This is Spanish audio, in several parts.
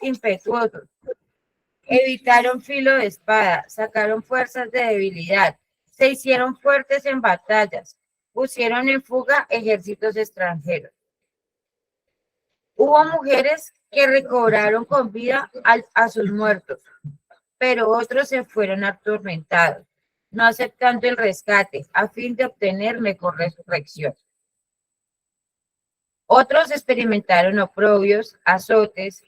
impetuosos, evitaron filo de espada, sacaron fuerzas de debilidad, se hicieron fuertes en batallas, pusieron en fuga ejércitos extranjeros. Hubo mujeres que recobraron con vida a sus muertos, pero otros se fueron atormentados, no aceptando el rescate a fin de obtener mejor resurrección. Otros experimentaron oprobios, azotes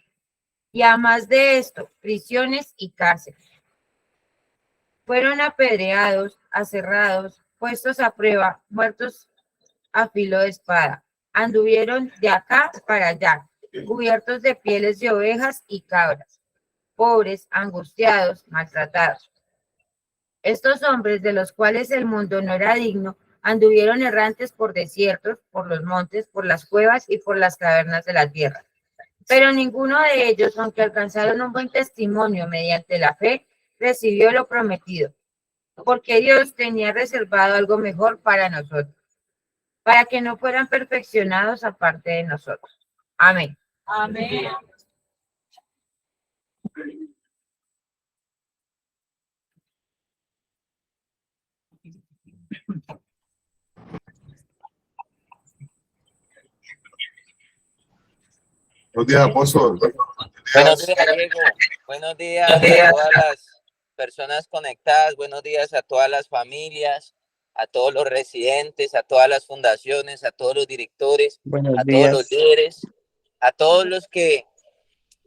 y, además de esto, prisiones y cárceles. Fueron apedreados, aserrados, puestos a prueba, muertos a filo de espada. Anduvieron de acá para allá, cubiertos de pieles de ovejas y cabras, pobres, angustiados, maltratados. Estos hombres, de los cuales el mundo no era digno, anduvieron errantes por desiertos, por los montes, por las cuevas y por las cavernas de la tierra. Pero ninguno de ellos, aunque alcanzaron un buen testimonio mediante la fe, recibió lo prometido, porque Dios tenía reservado algo mejor para nosotros, para que no fueran perfeccionados aparte de nosotros. Amén. Amén. Buenos días, apóstol. Buenos días, Diego. Buenos días a todas las personas conectadas. Buenos días a todas las familias, a todos los residentes, a todas las fundaciones, a todos los directores, Buenos a días. todos los líderes, a todos los que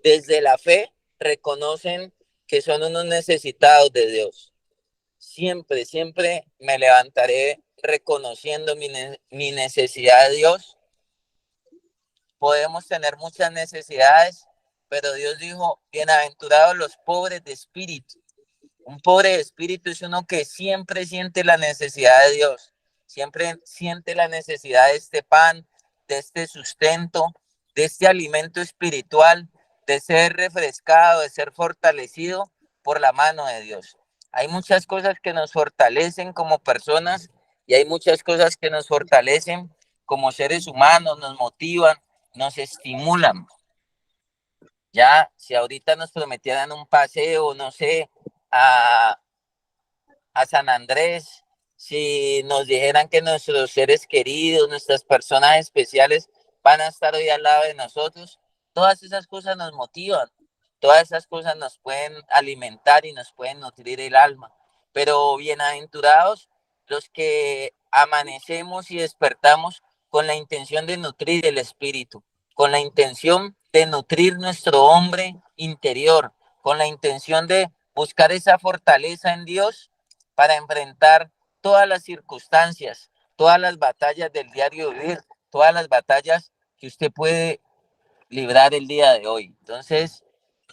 desde la fe reconocen que son unos necesitados de Dios. Siempre, siempre me levantaré reconociendo mi necesidad de Dios. Podemos tener muchas necesidades, pero Dios dijo, bienaventurados los pobres de espíritu. Un pobre de espíritu es uno que siempre siente la necesidad de Dios, siempre siente la necesidad de este pan, de este sustento, de este alimento espiritual, de ser refrescado, de ser fortalecido por la mano de Dios. Hay muchas cosas que nos fortalecen como personas y hay muchas cosas que nos fortalecen como seres humanos, nos motivan, nos estimulan. Ya, si ahorita nos prometieran un paseo, no sé, a San Andrés, si nos dijeran que nuestros seres queridos, nuestras personas especiales van a estar hoy al lado de nosotros, todas esas cosas nos motivan, todas esas cosas nos pueden alimentar y nos pueden nutrir el alma. Pero bienaventurados los que amanecemos y despertamos con la intención de nutrir el espíritu, con la intención de nutrir nuestro hombre interior, con la intención de buscar esa fortaleza en Dios para enfrentar todas las circunstancias, todas las batallas del diario vivir, todas las batallas que usted puede librar el día de hoy. Entonces,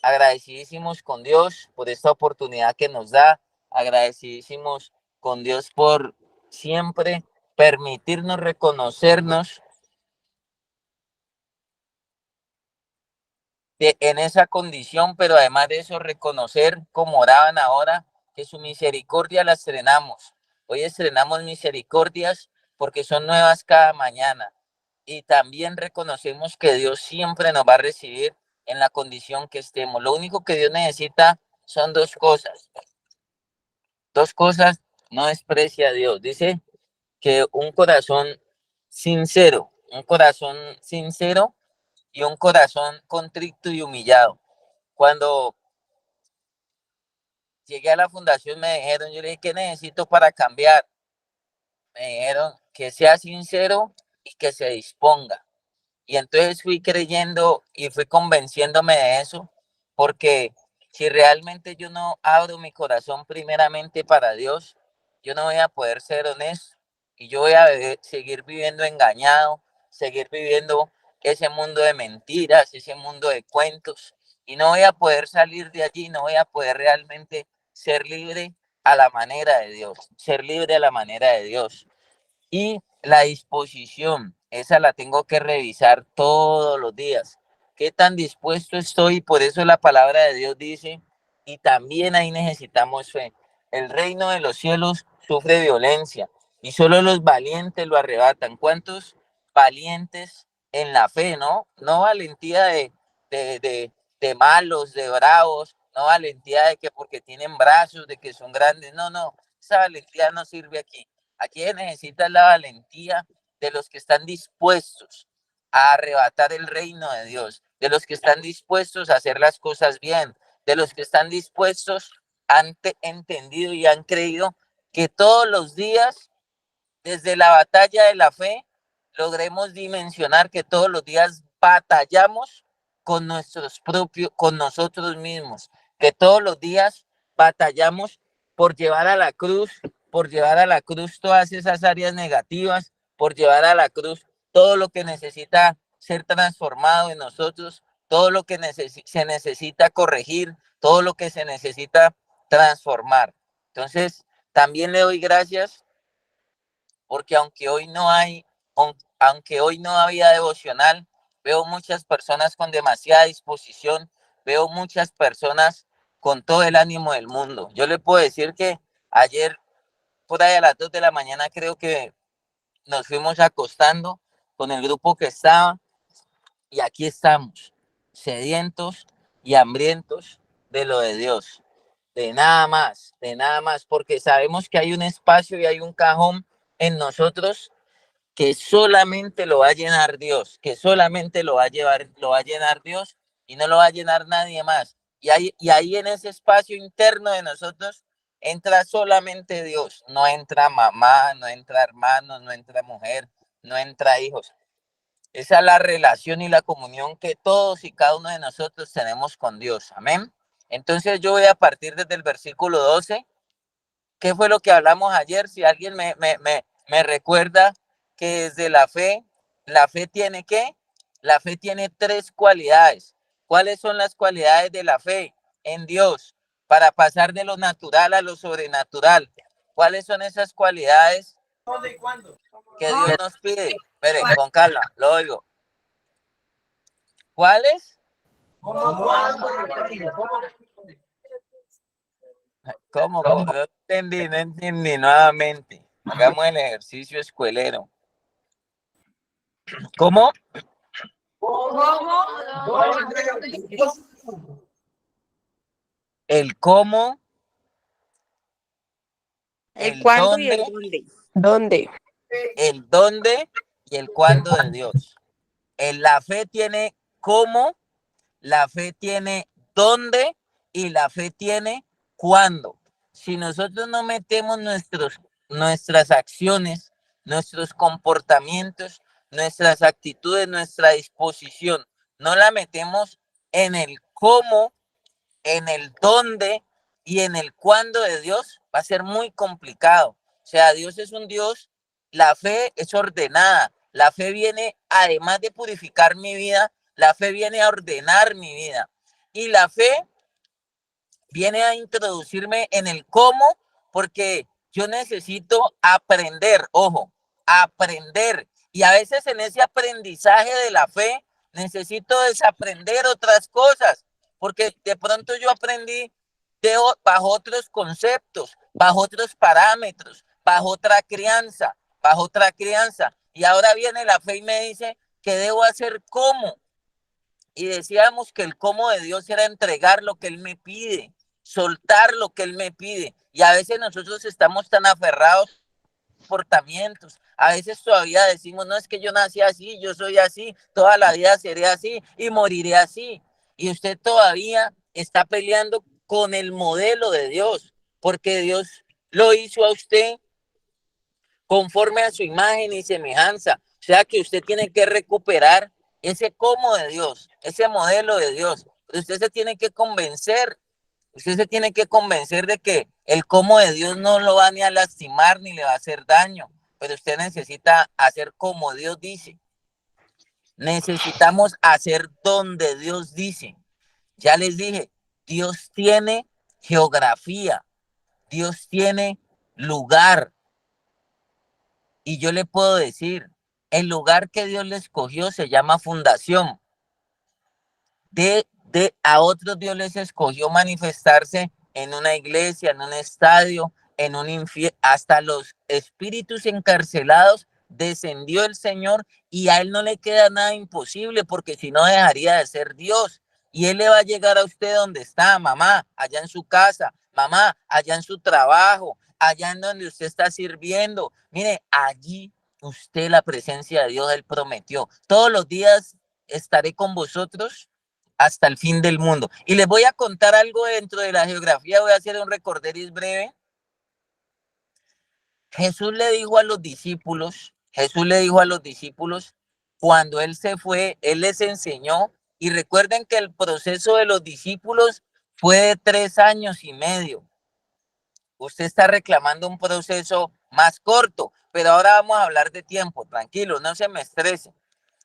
agradecidísimos con Dios por esta oportunidad que nos da, agradecidísimos con Dios por siempre permitirnos reconocernos en esa condición, pero además de eso reconocer, como oraban ahora, que su misericordia la estrenamos. Hoy estrenamos misericordias porque son nuevas cada mañana. Y también reconocemos que Dios siempre nos va a recibir en la condición que estemos. Lo único que Dios necesita son dos cosas. Dos cosas no desprecia a Dios. Dice que un corazón sincero y un corazón contrito y humillado. Cuando llegué a la fundación me dijeron, yo le dije, ¿qué necesito para cambiar? Me dijeron que sea sincero y que se disponga. Y entonces fui creyendo y fui convenciéndome de eso, porque si realmente yo no abro mi corazón primeramente para Dios, yo no voy a poder ser honesto y yo voy a seguir viviendo engañado, seguir viviendo ese mundo de mentiras, ese mundo de cuentos, y no voy a poder salir de allí, no voy a poder realmente ser libre a la manera de Dios, ser libre a la manera de Dios. Y la disposición, esa la tengo que revisar todos los días. ¿Qué tan dispuesto estoy? Por eso la palabra de Dios dice, y también ahí necesitamos fe. El reino de los cielos sufre violencia y solo los valientes lo arrebatan. ¿Cuántos valientes en la fe, no? No valentía de de malos, de bravos, no valentía de que porque tienen brazos, de que son grandes, no, esa valentía no sirve aquí. Aquí se necesita la valentía de los que están dispuestos a arrebatar el reino de Dios, de los que están dispuestos a hacer las cosas bien, de los que están dispuestos, han entendido y han creído que todos los días, desde la batalla de la fe, logremos dimensionar que todos los días batallamos con con nosotros mismos, que todos los días batallamos por llevar a la cruz, todas esas áreas negativas, por llevar a la cruz todo lo que necesita ser transformado en nosotros, todo lo que se necesita corregir, todo lo que se necesita transformar. Entonces, también le doy gracias porque aunque hoy no había devocional, veo muchas personas con demasiada disposición, veo muchas personas con todo el ánimo del mundo. Yo le puedo decir que ayer, por ahí a las 2 de la mañana, creo que nos fuimos acostando con el grupo que estaba y aquí estamos, sedientos y hambrientos de lo de Dios, de nada más, porque sabemos que hay un espacio y hay un cajón en nosotros que solamente lo va a llenar Dios, que solamente lo va a llenar Dios y no lo va a llenar nadie más. Y ahí en ese espacio interno de nosotros entra solamente Dios, no entra mamá, no entra hermano, no entra mujer, no entra hijos. Esa es la relación y la comunión que todos y cada uno de nosotros tenemos con Dios. Amén. Entonces yo voy a partir desde el versículo 12. ¿Qué fue lo que hablamos ayer? Si alguien me recuerda que desde la fe tiene ¿qué? La fe tiene 3 cualidades. ¿Cuáles son las cualidades de la fe en Dios para pasar de lo natural a lo sobrenatural? ¿Cuáles son esas cualidades que Dios nos pide? Espere, con calma, lo oigo. ¿Cuáles? ¿Cómo? No entendí nuevamente. Hagamos el ejercicio escuelero. ¿Cómo? El cómo, El cuándo y el dónde. ¿Dónde? el dónde y el cuándo de Dios. La fe tiene cómo, la fe tiene dónde y la fe tiene cuándo. Si nosotros no metemos nuestras acciones, nuestros comportamientos, nuestras actitudes, nuestra disposición, no la metemos en el cómo, en el dónde y en el cuándo de Dios, va a ser muy complicado. O sea, Dios es un Dios, la fe es ordenada, la fe viene, además de purificar mi vida, la fe viene a ordenar mi vida. Y la fe viene a introducirme en el cómo, porque yo necesito aprender, ojo, aprender. Y a veces en ese aprendizaje de la fe, necesito desaprender otras cosas, porque de pronto yo aprendí bajo otros conceptos, bajo otros parámetros, bajo otra crianza, bajo otra crianza. Y ahora viene la fe y me dice que debo hacer cómo. Y decíamos que el cómo de Dios era entregar lo que Él me pide, soltar lo que Él me pide. Y a veces nosotros estamos tan aferrados a comportamientos. A veces todavía decimos, no, es que yo nací así, yo soy así, toda la vida seré así y moriré así. Y usted todavía está peleando con el modelo de Dios, porque Dios lo hizo a usted conforme a su imagen y semejanza. O sea que usted tiene que recuperar ese cómo de Dios, ese modelo de Dios. Usted se tiene que convencer, de que el cómo de Dios no lo va ni a lastimar ni le va a hacer daño, pero usted necesita hacer como Dios dice. Necesitamos hacer donde Dios dice. Ya les dije, Dios tiene geografía, Dios tiene lugar. Y yo le puedo decir, el lugar que Dios le escogió se llama fundación. A otros Dios les escogió manifestarse en una iglesia, en un estadio, en un infierno. Hasta los espíritus encarcelados descendió el Señor y a Él no le queda nada imposible porque si no dejaría de ser Dios. Y Él le va a llegar a usted donde está, mamá, allá en su casa, mamá, allá en su trabajo, allá en donde usted está sirviendo. Mire, allí usted la presencia de Dios, Él prometió. Todos los días estaré con vosotros hasta el fin del mundo. Y les voy a contar algo dentro de la geografía, voy a hacer un recorderis breve. Jesús le dijo a los discípulos, cuando Él se fue, Él les enseñó, y recuerden que el proceso de los discípulos fue de 3 años y medio. Usted está reclamando un proceso más corto, pero ahora vamos a hablar de tiempo, tranquilo, no se me estrese,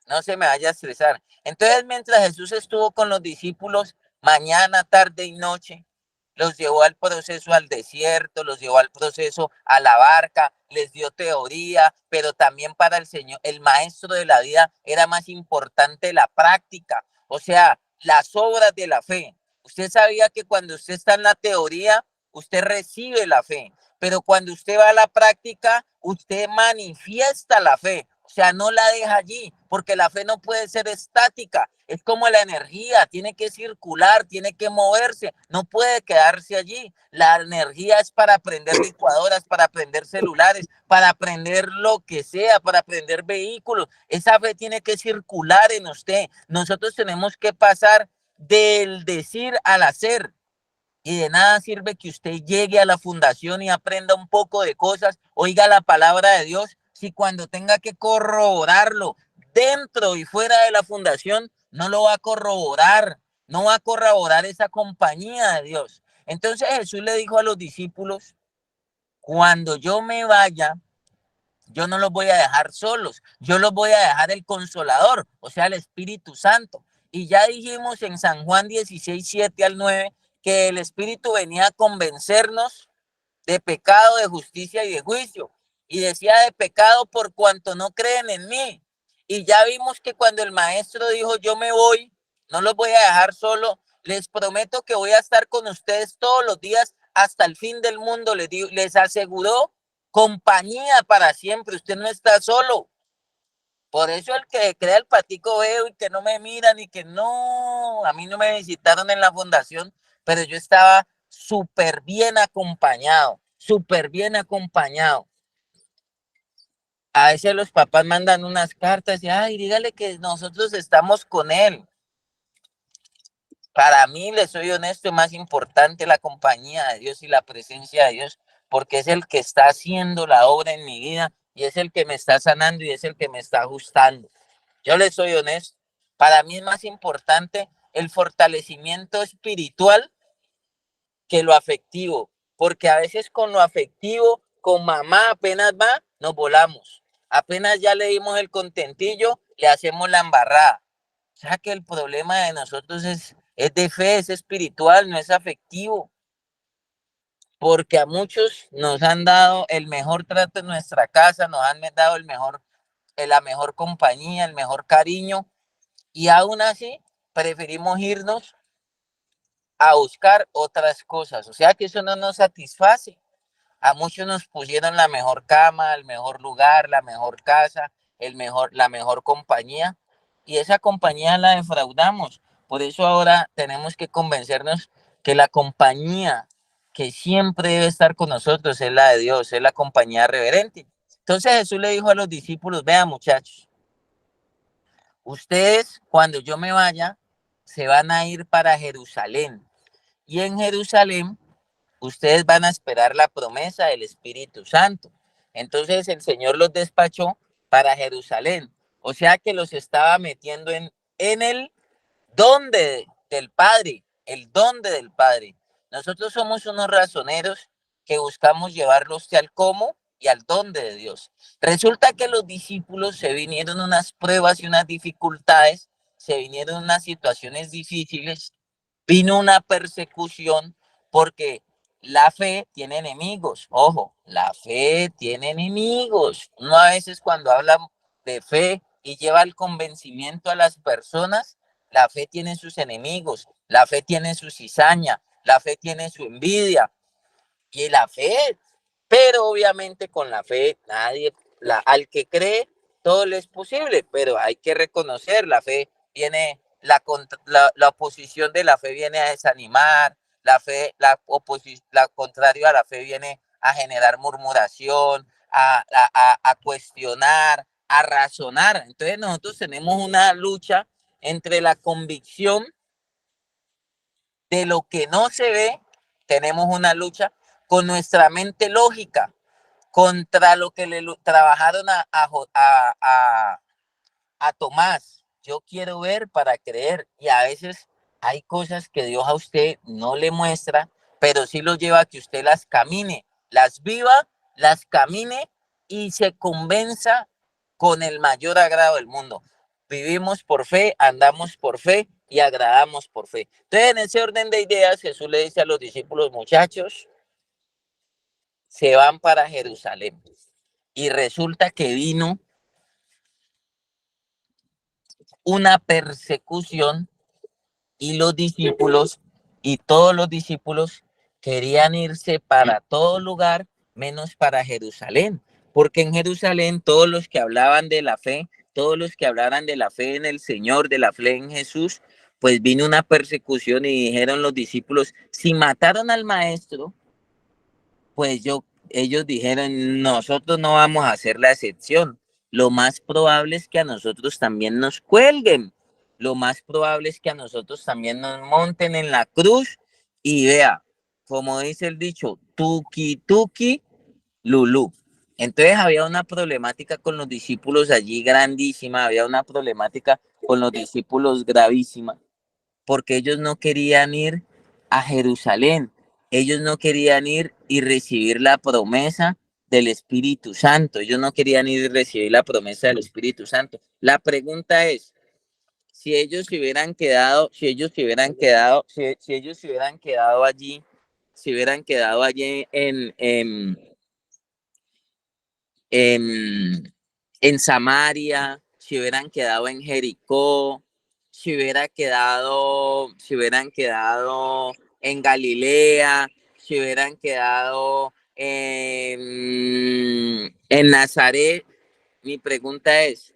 no se me vaya a estresar. Entonces, mientras Jesús estuvo con los discípulos, mañana, tarde y noche, los llevó al proceso al desierto, los llevó al proceso a la barca, les dio teoría, pero también para el Señor, el maestro de la vida, era más importante la práctica, o sea, las obras de la fe. Usted sabía que cuando usted está en la teoría, usted recibe la fe, pero cuando usted va a la práctica, usted manifiesta la fe. O sea, no la deja allí, porque la fe no puede ser estática. Es como la energía, tiene que circular, tiene que moverse, no puede quedarse allí. La energía es para prender licuadoras, para prender celulares, para prender lo que sea, para prender vehículos. Esa fe tiene que circular en usted. Nosotros tenemos que pasar del decir al hacer. Y de nada sirve que usted llegue a la fundación y aprenda un poco de cosas, oiga la palabra de Dios, si cuando tenga que corroborarlo dentro y fuera de la fundación, no lo va a corroborar, no va a corroborar esa compañía de Dios. Entonces Jesús le dijo a los discípulos, cuando yo me vaya, yo no los voy a dejar solos, yo los voy a dejar el Consolador, o sea, el Espíritu Santo. Y ya dijimos en San Juan 16, 7 al 9, que el Espíritu venía a convencernos de pecado, de justicia y de juicio. Y decía de pecado por cuanto no creen en mí. Y ya vimos que cuando el maestro dijo, yo me voy, no los voy a dejar solo, les prometo que voy a estar con ustedes todos los días hasta el fin del mundo, les aseguró compañía para siempre, usted no está solo. Por eso el que crea el patico veo y que no me miran y que no, a mí no me visitaron en la fundación, pero yo estaba súper bien acompañado, súper bien acompañado. A veces los papás mandan unas cartas y, ay, dígale que nosotros estamos con él. Para mí, les soy honesto, es más importante la compañía de Dios y la presencia de Dios, porque es el que está haciendo la obra en mi vida y es el que me está sanando y es el que me está ajustando. Yo les soy honesto, para mí es más importante el fortalecimiento espiritual que lo afectivo, porque a veces con lo afectivo, con mamá apenas va, nos volamos. Apenas ya le dimos el contentillo, le hacemos la embarrada. O sea que el problema de nosotros es de fe, es espiritual, no es afectivo. Porque a muchos nos han dado el mejor trato en nuestra casa, nos han dado la mejor compañía, el mejor cariño, y aún así preferimos irnos a buscar otras cosas. O sea que eso no nos satisface. A muchos nos pusieron la mejor cama, el mejor lugar, la mejor casa, la mejor compañía, y esa compañía la defraudamos. Por eso ahora tenemos que convencernos que la compañía que siempre debe estar con nosotros es la de Dios, es la compañía reverente. Entonces Jesús le dijo a los discípulos, vean muchachos, ustedes cuando yo me vaya se van a ir para Jerusalén, y en Jerusalén ustedes van a esperar la promesa del Espíritu Santo. Entonces el Señor los despachó para Jerusalén. O sea que los estaba metiendo en el don del Padre, el don del Padre. Nosotros somos unos razoneros que buscamos llevarlos al cómo y al dónde de Dios. Resulta que los discípulos se vinieron unas pruebas y unas dificultades, se vinieron unas situaciones difíciles, vino una persecución porque la fe tiene enemigos. Ojo, la fe tiene enemigos. Uno a veces cuando habla de fe y lleva el convencimiento a las personas, la fe tiene sus enemigos, la fe tiene su cizaña, la fe tiene su envidia y la fe, pero obviamente con la fe al que cree todo le es posible, pero hay que reconocer, la fe tiene la oposición de la fe viene a desanimar, la contrario a la fe viene a generar murmuración, a cuestionar, a razonar. Entonces nosotros tenemos una lucha entre la convicción de lo que no se ve, tenemos una lucha con nuestra mente lógica, contra lo que le trabajaron a Tomás. Yo quiero ver para creer, y a veces hay cosas que Dios a usted no le muestra, pero sí lo lleva a que usted las camine, las viva, las camine y se convenza con el mayor agrado del mundo. Vivimos por fe, andamos por fe y agradamos por fe. Entonces, en ese orden de ideas, Jesús le dice a los discípulos: muchachos, se van para Jerusalén. Y resulta que vino una persecución y todos los discípulos querían irse para todo lugar menos para Jerusalén, porque en Jerusalén todos los que hablaban de la fe, todos los que hablaran de la fe en el Señor, de la fe en Jesús, pues vino una persecución y dijeron los discípulos: si mataron al maestro, pues ellos dijeron: nosotros no vamos a hacer la excepción. Lo más probable es que a nosotros también nos cuelguen. Lo más probable es que a nosotros también nos monten en la cruz y vea, como dice el dicho, tuki tuki lulú. Entonces había una problemática con los discípulos allí grandísima, había una problemática con los discípulos gravísima, porque ellos no querían ir a Jerusalén, ellos no querían ir y recibir la promesa del Espíritu Santo, ellos no querían ir y recibir la promesa del Espíritu Santo. La pregunta es, si ellos se hubieran quedado, si ellos se hubieran quedado allí, en Samaria, si hubieran quedado en Jericó, si hubieran quedado en Galilea, si hubieran quedado en Nazaret, mi pregunta es,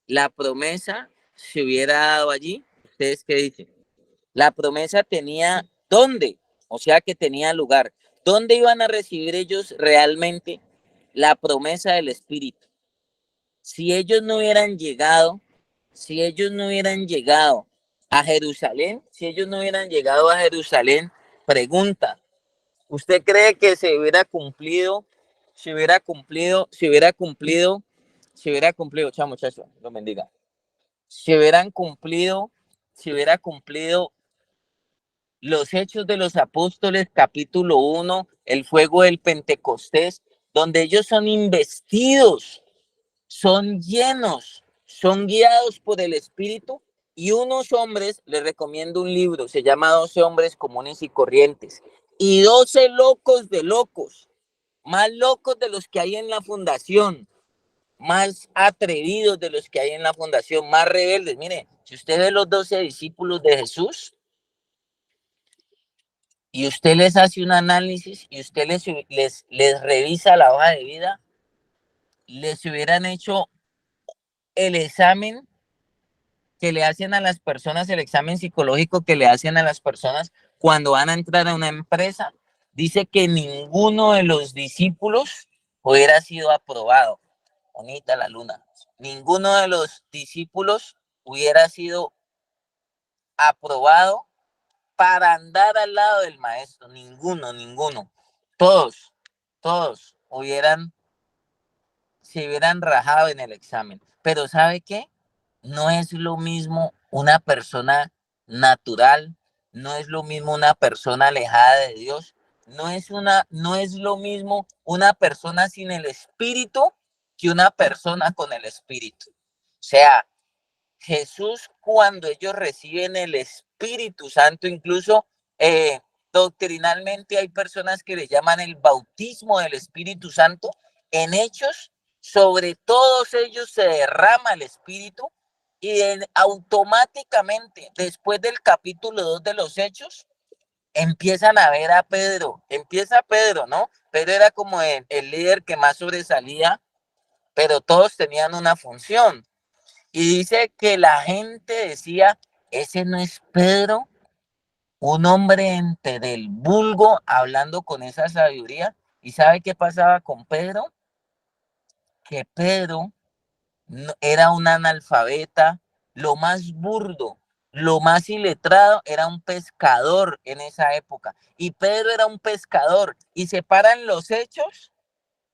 ¿la promesa se hubiera dado allí? ¿Ustedes qué dicen? La promesa tenía dónde, o sea que tenía lugar. ¿Dónde iban a recibir ellos realmente la promesa del Espíritu? Si ellos no hubieran llegado, a Jerusalén, pregunta, ¿usted cree que se hubiera cumplido, chao muchacho, lo bendiga, si hubiera cumplido los Hechos de los Apóstoles, capítulo 1, el fuego del Pentecostés, donde ellos son investidos, son llenos, son guiados por el Espíritu, y unos hombres, les recomiendo un libro, se llama 12 hombres comunes y corrientes, y 12 locos de locos, más locos de los que hay en la fundación, más atrevidos de los que hay en la fundación, más rebeldes. Mire, si usted ve los 12 discípulos de Jesús, y usted les hace un análisis y usted les revisa la hoja de vida, les hubieran hecho el examen que le hacen a las personas, el examen psicológico que le hacen a las personas cuando van a entrar a una empresa, dice que ninguno de los discípulos hubiera sido aprobado. Bonita la luna. Ninguno de los discípulos hubiera sido aprobado para andar al lado del maestro, ninguno. Todos se hubieran rajado en el examen. Pero ¿sabe qué? No es lo mismo una persona natural, no es lo mismo una persona alejada de Dios, no es lo mismo una persona sin el Espíritu que una persona con el Espíritu. O sea, Jesús, cuando ellos reciben el Espíritu Santo, incluso doctrinalmente hay personas que le llaman el bautismo del Espíritu Santo. En Hechos, sobre todos ellos se derrama el Espíritu, y automáticamente, después del capítulo 2 de los Hechos, empiezan a ver a Pedro. Empieza Pedro, ¿no? Pedro era como el líder que más sobresalía, pero todos tenían una función. Y dice que la gente decía ese no es Pedro, un hombre entre el vulgo hablando con esa sabiduría. ¿Y sabe qué pasaba con Pedro? Que Pedro era un analfabeta, lo más burdo, lo más iletrado, era un pescador en esa época. Y Pedro era un pescador. Y se paran los hechos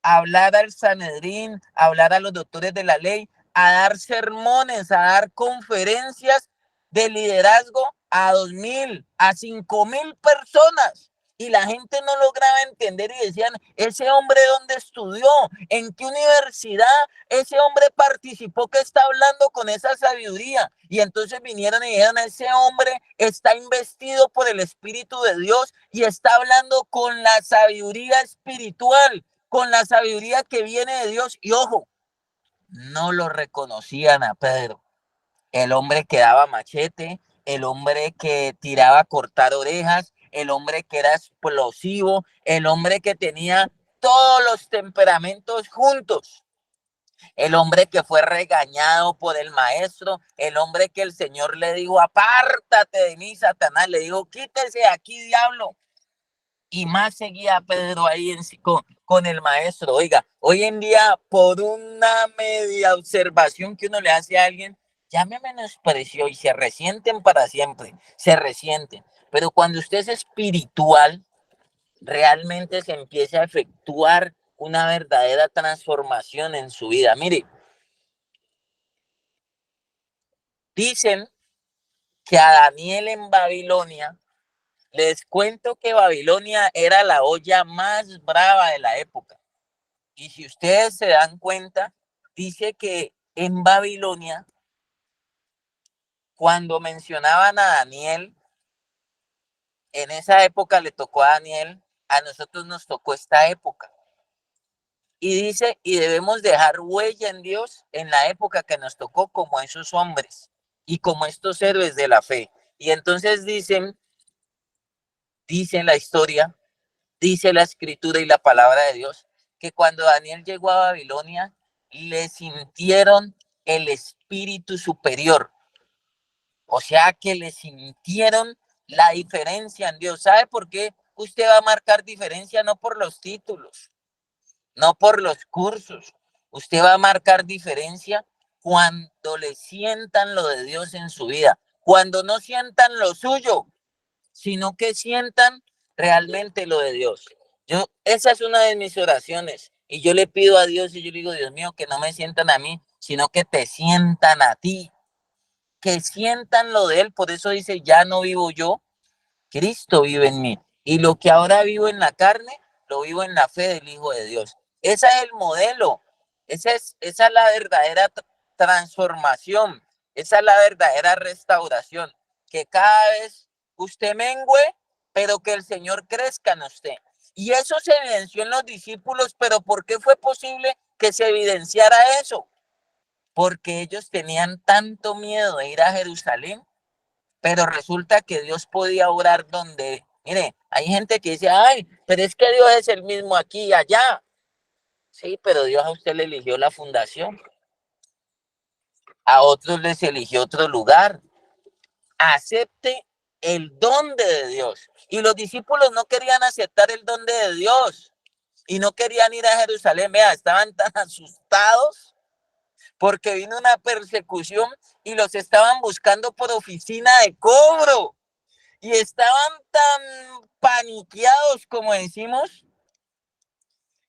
a hablar al Sanedrín, a hablar a los doctores de la ley, a dar sermones, a dar conferencias de liderazgo a 2.000, a 5.000 personas. Y la gente no lograba entender y decían, ese hombre ¿dónde estudió? ¿En qué universidad ese hombre participó que está hablando con esa sabiduría? Y entonces vinieron y dijeron, ese hombre está investido por el Espíritu de Dios y está hablando con la sabiduría espiritual, con la sabiduría que viene de Dios. Y ojo, no lo reconocían a Pedro. El hombre que daba machete, el hombre que tiraba a cortar orejas, el hombre que era explosivo, el hombre que tenía todos los temperamentos juntos, el hombre que fue regañado por el maestro, el hombre que el Señor le dijo, apártate de mí, Satanás, le dijo, quítese aquí, diablo. Y más seguía Pedro ahí con el maestro. Oiga, hoy en día, por una media observación que uno le hace a alguien, ya me menospreció y se resienten para siempre, se resienten. Pero cuando usted es espiritual, realmente se empieza a efectuar una verdadera transformación en su vida. Mire, dicen que a Daniel en Babilonia, les cuento que Babilonia era la olla más brava de la época. Y si ustedes se dan cuenta, dice que en Babilonia, cuando mencionaban a Daniel, en esa época le tocó a Daniel, a nosotros nos tocó esta época. Y dice, y debemos dejar huella en Dios en la época que nos tocó como esos hombres y como estos héroes de la fe. Y entonces dice la historia, dice la escritura y la palabra de Dios, que cuando Daniel llegó a Babilonia, le sintieron el espíritu superior. O sea que le sintieron la diferencia en Dios. ¿Sabe por qué usted va a marcar diferencia? No por los títulos, no por los cursos. Usted va a marcar diferencia cuando le sientan lo de Dios en su vida. Cuando no sientan lo suyo, sino que sientan realmente lo de Dios. Esa es una de mis oraciones. Y yo le pido a Dios y yo le digo, Dios mío, que no me sientan a mí, sino que te sientan a ti, que sientan lo de Él. Por eso dice, ya no vivo yo, Cristo vive en mí. Y lo que ahora vivo en la carne, lo vivo en la fe del Hijo de Dios. Ese es el modelo. Esa es la verdadera transformación. Esa es la verdadera restauración. Que cada vez usted mengue, pero que el Señor crezca en usted. Y eso se evidenció en los discípulos, pero ¿por qué fue posible que se evidenciara eso? Porque ellos tenían tanto miedo de ir a Jerusalén, pero resulta que Dios podía obrar donde, mire, hay gente que dice, ay, pero es que Dios es el mismo aquí y allá. Sí, pero Dios a usted le eligió la fundación, a otros les eligió otro lugar. Acepte el don de Dios. Y los discípulos no querían aceptar el don de Dios y no querían ir a Jerusalén. Vea, estaban tan asustados porque vino una persecución y los estaban buscando por oficina de cobro. Y estaban tan paniqueados, como decimos,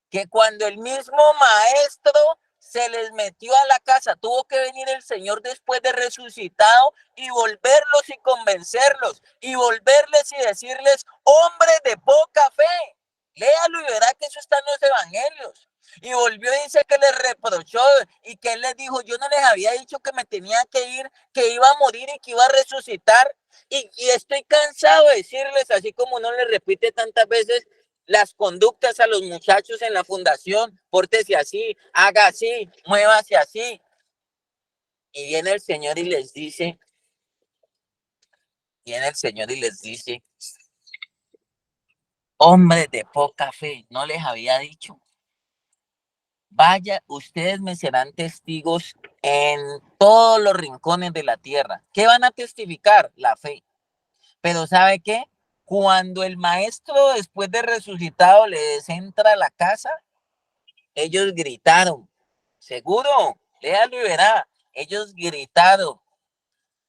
que cuando el mismo maestro se les metió a la casa, tuvo que venir el Señor después de resucitado y volverlos y convencerlos y volverles y decirles, hombres de poca fe, léalo y verá que eso está en los evangelios. Y volvió y dice que les reprochó y que él les dijo, yo no les había dicho que me tenía que ir, que iba a morir y que iba a resucitar. Y estoy cansado de decirles, así como uno les repite tantas veces, las conductas a los muchachos en la fundación, pórtese así, haga así, muévase así. Y viene el Señor y les dice, hombres de poca fe, no les había dicho. vaya, ustedes me serán testigos en todos los rincones de la tierra. ¿Qué van a testificar? La fe. Pero ¿sabe qué? Cuando el maestro, después de resucitado, les entra a la casa, ellos gritaron. Seguro, léalo y verá. Ellos gritaron.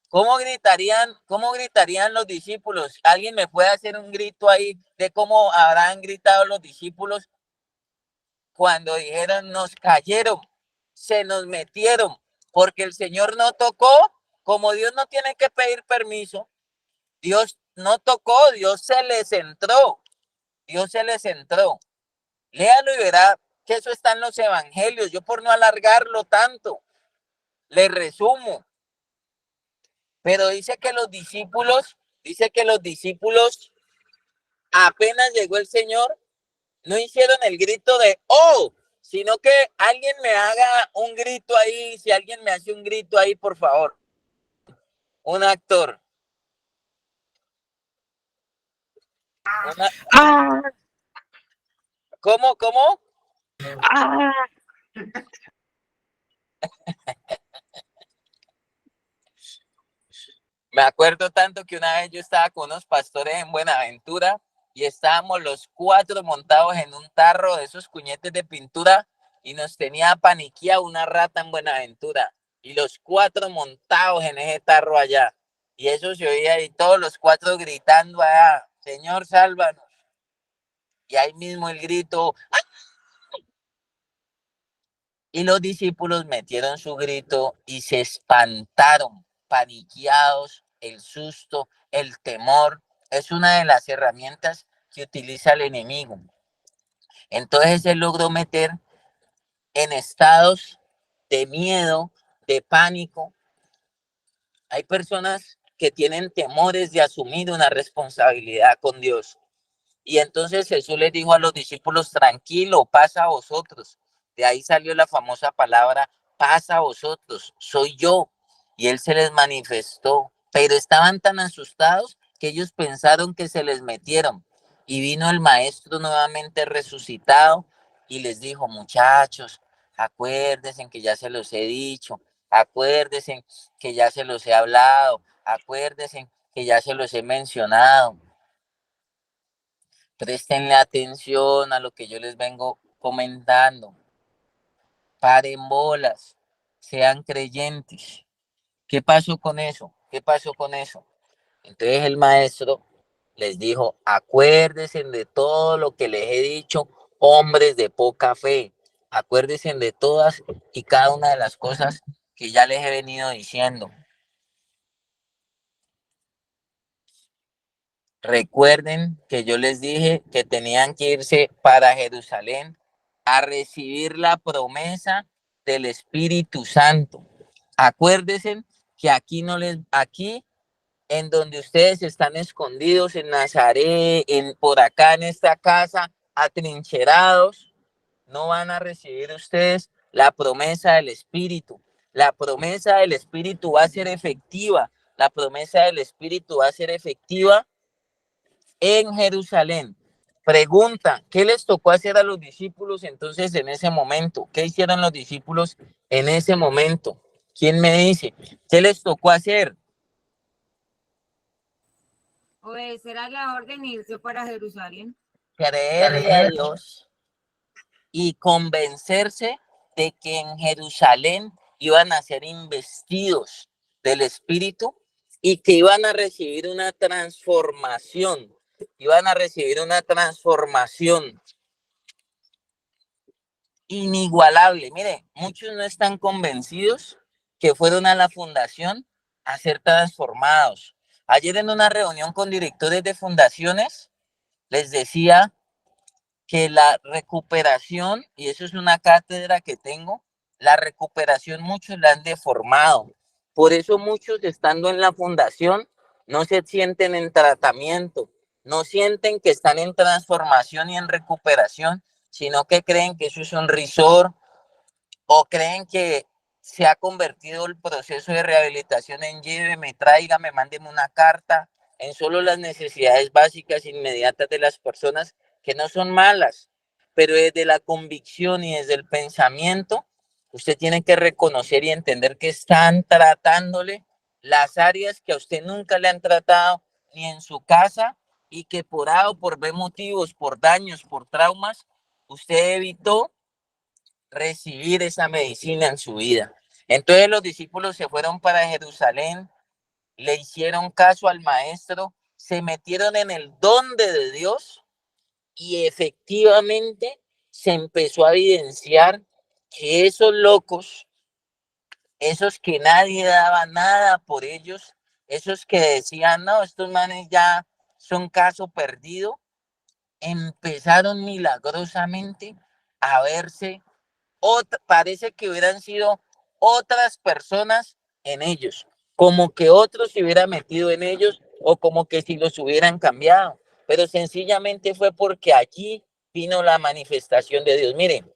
Cómo gritarían los discípulos? ¿Alguien me puede hacer un grito ahí de cómo habrán gritado los discípulos cuando dijeron nos cayeron, se nos metieron, porque el Señor no tocó? Como Dios no tiene que pedir permiso, Dios no tocó, Dios se les entró, Dios se les entró. Léalo y verá que eso está en los evangelios. Yo, por no alargarlo tanto, le resumo. Pero dice que los discípulos, apenas llegó el Señor, no hicieron el grito de ¡oh!, sino que alguien me haga un grito ahí. Si alguien me hace un grito ahí, por favor. Un actor. ¡Ah! ¿Cómo? ¡Ah! Me acuerdo tanto que una vez yo estaba con unos pastores en Buenaventura y estábamos los 4 montados en un tarro de esos cuñetes de pintura y nos tenía paniqueado una rata en Buenaventura y los 4 montados en ese tarro allá. Y eso se oía y todos los 4 gritando allá, Señor, sálvanos. Y ahí mismo el grito, ¡ah! Y los discípulos metieron su grito y se espantaron, paniqueados. El susto, el temor, es una de las herramientas que utiliza el enemigo. Entonces él logró meter en estados de miedo, de pánico. Hay personas que tienen temores de asumir una responsabilidad con Dios. Y entonces Jesús les dijo a los discípulos, tranquilo, pasa a vosotros. De ahí salió la famosa palabra, pasa a vosotros, soy yo. Y él se les manifestó, pero estaban tan asustados que ellos pensaron que se les metieron. Y vino el maestro nuevamente resucitado y les dijo, muchachos, acuérdense que ya se los he dicho, acuérdense que ya se los he hablado, acuérdense que ya se los he mencionado. Prestenle atención a lo que yo les vengo comentando. Paren bolas, sean creyentes. ¿Qué pasó con eso? ¿Qué pasó con eso? Entonces el maestro les dijo, acuérdense de todo lo que les he dicho, hombres de poca fe. Acuérdense de todas y cada una de las cosas que ya les he venido diciendo. Recuerden que yo les dije que tenían que irse para Jerusalén a recibir la promesa del Espíritu Santo. Acuérdense que aquí en donde ustedes están escondidos en Nazaret, por acá en esta casa, atrincherados, no van a recibir ustedes la promesa del Espíritu. La promesa del Espíritu va a ser efectiva. La promesa del Espíritu va a ser efectiva en Jerusalén. Pregunta, ¿qué les tocó hacer a los discípulos entonces en ese momento? ¿Qué hicieron los discípulos en ese momento? ¿Quién me dice? ¿Qué les tocó hacer? Obedecer a la orden e irse para Jerusalén. Creerle a Dios y convencerse de que en Jerusalén iban a ser investidos del Espíritu y que iban a recibir una transformación. Iban a recibir una transformación inigualable. Mire, muchos no están convencidos que fueron a la fundación a ser transformados. Ayer en una reunión con directores de fundaciones les decía que la recuperación, y eso es una cátedra que tengo, la recuperación muchos la han deformado. Por eso muchos estando en la fundación no se sienten en tratamiento, no sienten que están en transformación y en recuperación, sino que creen que eso es un resort o creen que se ha convertido el proceso de rehabilitación en lléveme, tráigame, mándeme una carta, en solo las necesidades básicas inmediatas de las personas, que no son malas, pero desde la convicción y desde el pensamiento, usted tiene que reconocer y entender que están tratándole las áreas que a usted nunca le han tratado ni en su casa y que por A o por B motivos, por daños, por traumas, usted evitó recibir esa medicina en su vida. Entonces los discípulos se fueron para Jerusalén, le hicieron caso al maestro, se metieron en el don de Dios y efectivamente se empezó a evidenciar que esos locos, esos que nadie daba nada por ellos, esos que decían, no, estos manes ya son caso perdido, empezaron milagrosamente a verse, parece que hubieran sido otras personas en ellos, como que otros se hubieran metido en ellos o como que si los hubieran cambiado, pero sencillamente fue porque allí vino la manifestación de Dios. Miren,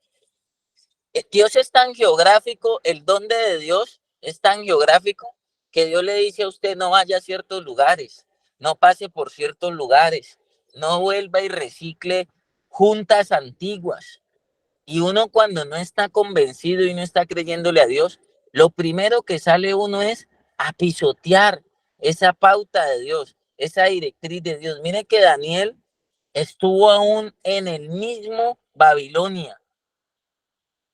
Dios es tan geográfico, el don de Dios es tan geográfico que Dios le dice a usted no vaya a ciertos lugares, no pase por ciertos lugares, no vuelva y recicle juntas antiguas. Y uno cuando no está convencido y no está creyéndole a Dios, lo primero que sale uno es a pisotear esa pauta de Dios, esa directriz de Dios. Mire que Daniel estuvo aún en el mismo Babilonia.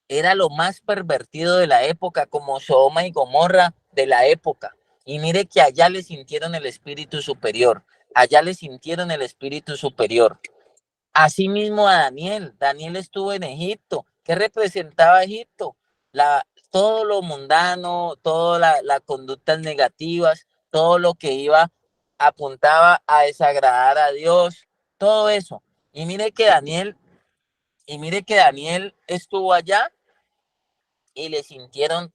Era lo más pervertido de la época, como Sodoma y Gomorra de la época. Y mire que allá le sintieron el espíritu superior. Allá le sintieron el espíritu superior. Asimismo a Daniel. Daniel estuvo en Egipto. ¿Qué representaba Egipto? Todo lo mundano, todas las conductas negativas, todo lo que apuntaba a desagradar a Dios, todo eso. Y mire que Daniel estuvo allá y le sintieron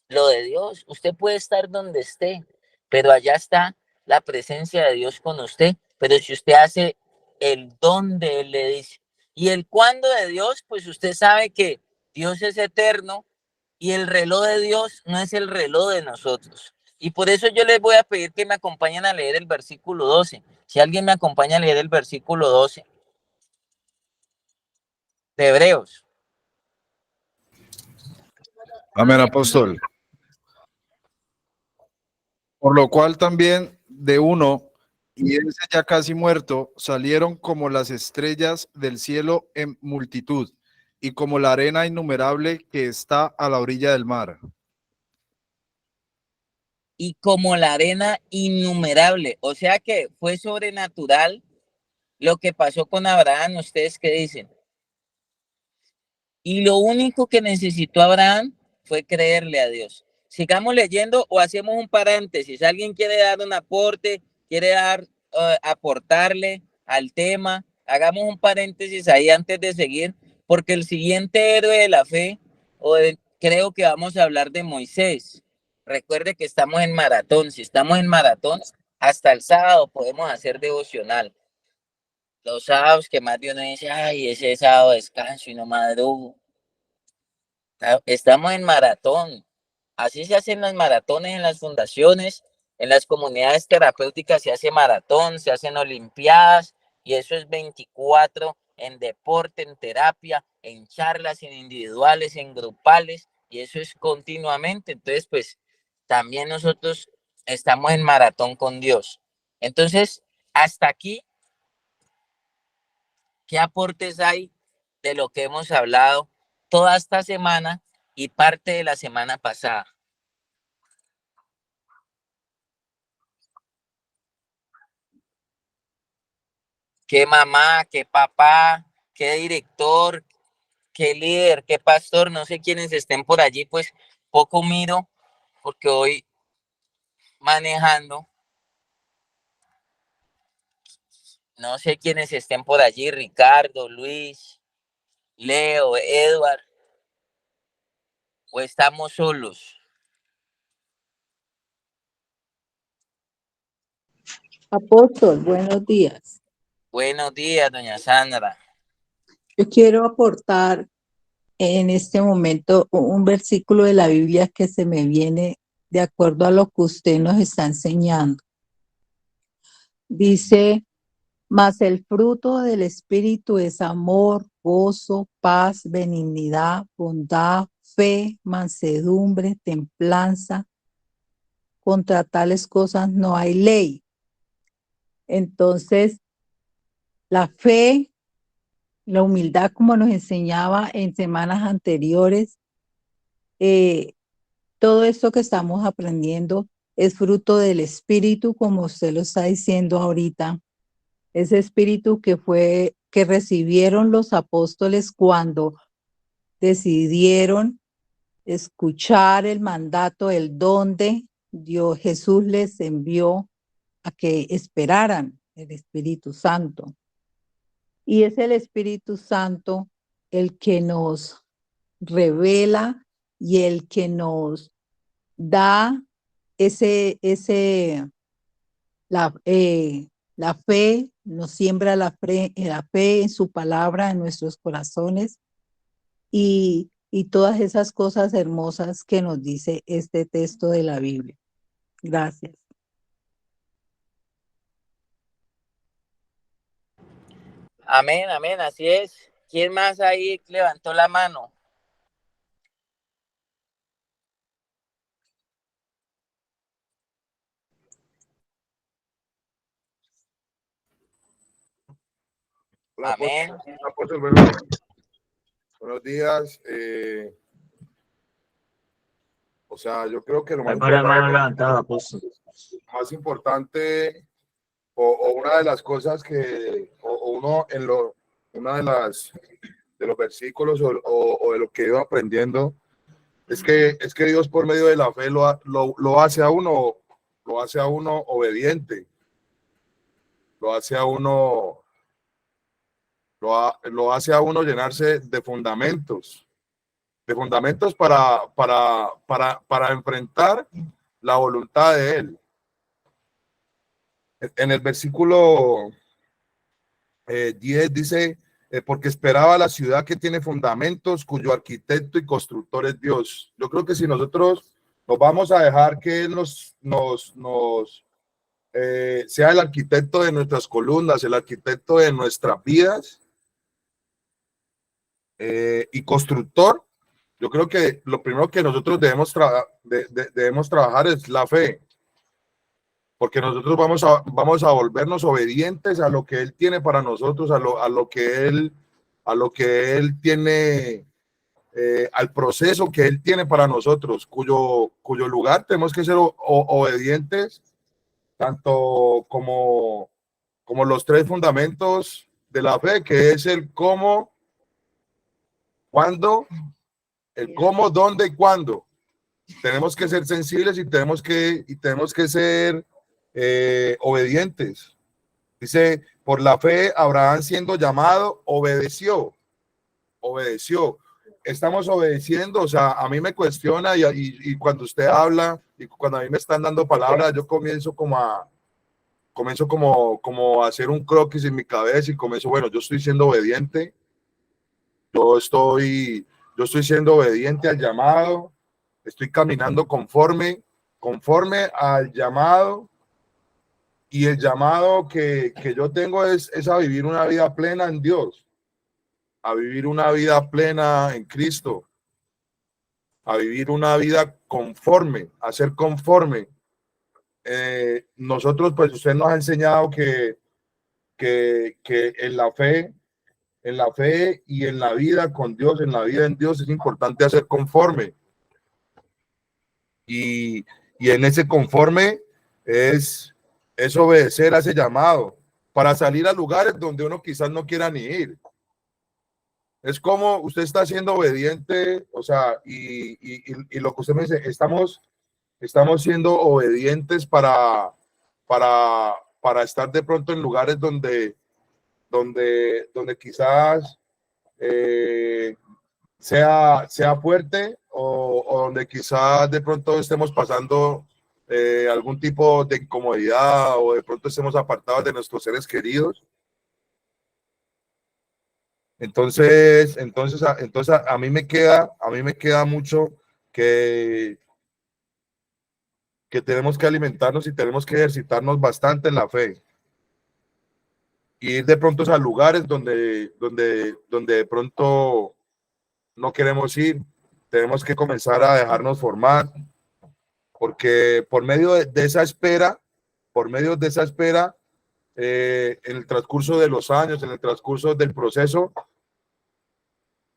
lo de Dios. Usted puede estar donde esté, pero allá está la presencia de Dios con usted. Pero si usted hace el don de Él, le dice. Y el cuándo de Dios, pues usted sabe que Dios es eterno y el reloj de Dios no es el reloj de nosotros. Y por eso yo les voy a pedir que me acompañen a leer el versículo 12. Si alguien me acompaña a leer el versículo 12 de Hebreos. Amén, apóstol. Por lo cual también de uno, y ese ya casi muerto, salieron como las estrellas del cielo en multitud, y como la arena innumerable que está a la orilla del mar. Y como la arena innumerable, o sea que fue sobrenatural lo que pasó con Abraham. ¿Ustedes qué dicen? Y lo único que necesitó Abraham fue creerle a Dios. Sigamos leyendo o hacemos un paréntesis. ¿Alguien quiere dar un aporte? ¿Quiere aportarle al tema? Hagamos un paréntesis ahí antes de seguir, porque el siguiente héroe de la fe, creo que vamos a hablar de Moisés. Recuerde que estamos en maratón. Si estamos en maratón, hasta el sábado podemos hacer devocional. Los sábados que más de uno dice, ay, ese sábado descanso y no madrugo. Estamos en maratón. Así se hacen las maratones en las fundaciones, en las comunidades terapéuticas se hace maratón, se hacen olimpiadas y eso es 24 en deporte, en terapia, en charlas, en individuales, en grupales y eso es continuamente. Entonces, pues también nosotros estamos en maratón con Dios. Entonces, hasta aquí, ¿qué aportes hay de lo que hemos hablado toda esta semana y parte de la semana pasada? ¿Qué mamá, qué papá, qué director, qué líder, qué pastor? No sé quiénes estén por allí, pues poco miro porque voy manejando. No sé quiénes estén por allí, Ricardo, Luis, Leo, Edward, o estamos solos. Apóstol, buenos días. Buenos días, doña Sandra. Yo quiero aportar en este momento un versículo de la Biblia que se me viene de acuerdo a lo que usted nos está enseñando. Dice Mas el fruto del Espíritu es amor, gozo, paz, benignidad, bondad, fe, mansedumbre, templanza. Contra tales cosas no hay ley. Entonces, la fe, la humildad, como nos enseñaba en semanas anteriores, todo esto que estamos aprendiendo es fruto del Espíritu, como usted lo está diciendo ahorita. Ese Espíritu que recibieron los apóstoles cuando decidieron escuchar el mandato, el donde Dios Jesús les envió a que esperaran el Espíritu Santo. Y es el Espíritu Santo el que nos revela y el que nos da la fe, nos siembra la fe en su palabra en nuestros corazones y todas esas cosas hermosas que nos dice este texto de la Biblia. Gracias. Amén, amén, así es. ¿Quién más ahí levantó la mano? Hola, Amén. apóstol, buenos días. O sea, yo creo que lo más importante o una de las cosas que uno una de los versículos o de lo que he ido aprendiendo es que Dios por medio de la fe lo hace a uno obediente, lo hace a uno lo hace a uno llenarse de fundamentos para enfrentar la voluntad de Él. En el versículo 10 dice, porque esperaba la ciudad que tiene fundamentos, cuyo arquitecto y constructor es Dios. Yo creo que si nosotros nos vamos a dejar que Él sea el arquitecto de nuestras columnas, el arquitecto de nuestras vidas y constructor, yo creo que lo primero que nosotros debemos trabajar es la fe, porque nosotros vamos a volvernos obedientes a lo que Él tiene para nosotros, a lo que Él tiene, al proceso que Él tiene para nosotros, cuyo lugar tenemos que ser obedientes, tanto como los tres fundamentos de la fe, que es el cómo, cuándo, el cómo, dónde y cuándo. Tenemos que ser sensibles y tenemos que ser obedientes. Dice, por la fe, Abraham siendo llamado, obedeció. Estamos obedeciendo, o sea, a mí me cuestiona y cuando usted habla y cuando a mí me están dando palabras, yo comienzo como a hacer un croquis en mi cabeza y comienzo, bueno, yo estoy siendo obediente, yo estoy siendo obediente al llamado, estoy caminando conforme al llamado, y el llamado que yo tengo es a vivir una vida plena en Dios, a vivir una vida plena en Cristo, a vivir una vida conforme, a ser conforme. Nosotros, pues usted nos ha enseñado que en la fe y en la vida con Dios, en la vida en Dios, es importante hacer conforme. Y en ese conforme es obedecer a ese llamado para salir a lugares donde uno quizás no quiera ni ir. Es como usted está siendo obediente, o sea, y lo que usted me dice, estamos siendo obedientes para estar de pronto en lugares donde quizás sea fuerte o donde quizás de pronto estemos pasando algún tipo de incomodidad o de pronto estemos apartados de nuestros seres queridos. Entonces a mí me queda mucho que tenemos que alimentarnos y tenemos que ejercitarnos bastante en la fe. ir de pronto a lugares donde de pronto no queremos ir. Tenemos que comenzar a dejarnos formar, porque por medio de esa espera, en el transcurso de los años, en el transcurso del proceso,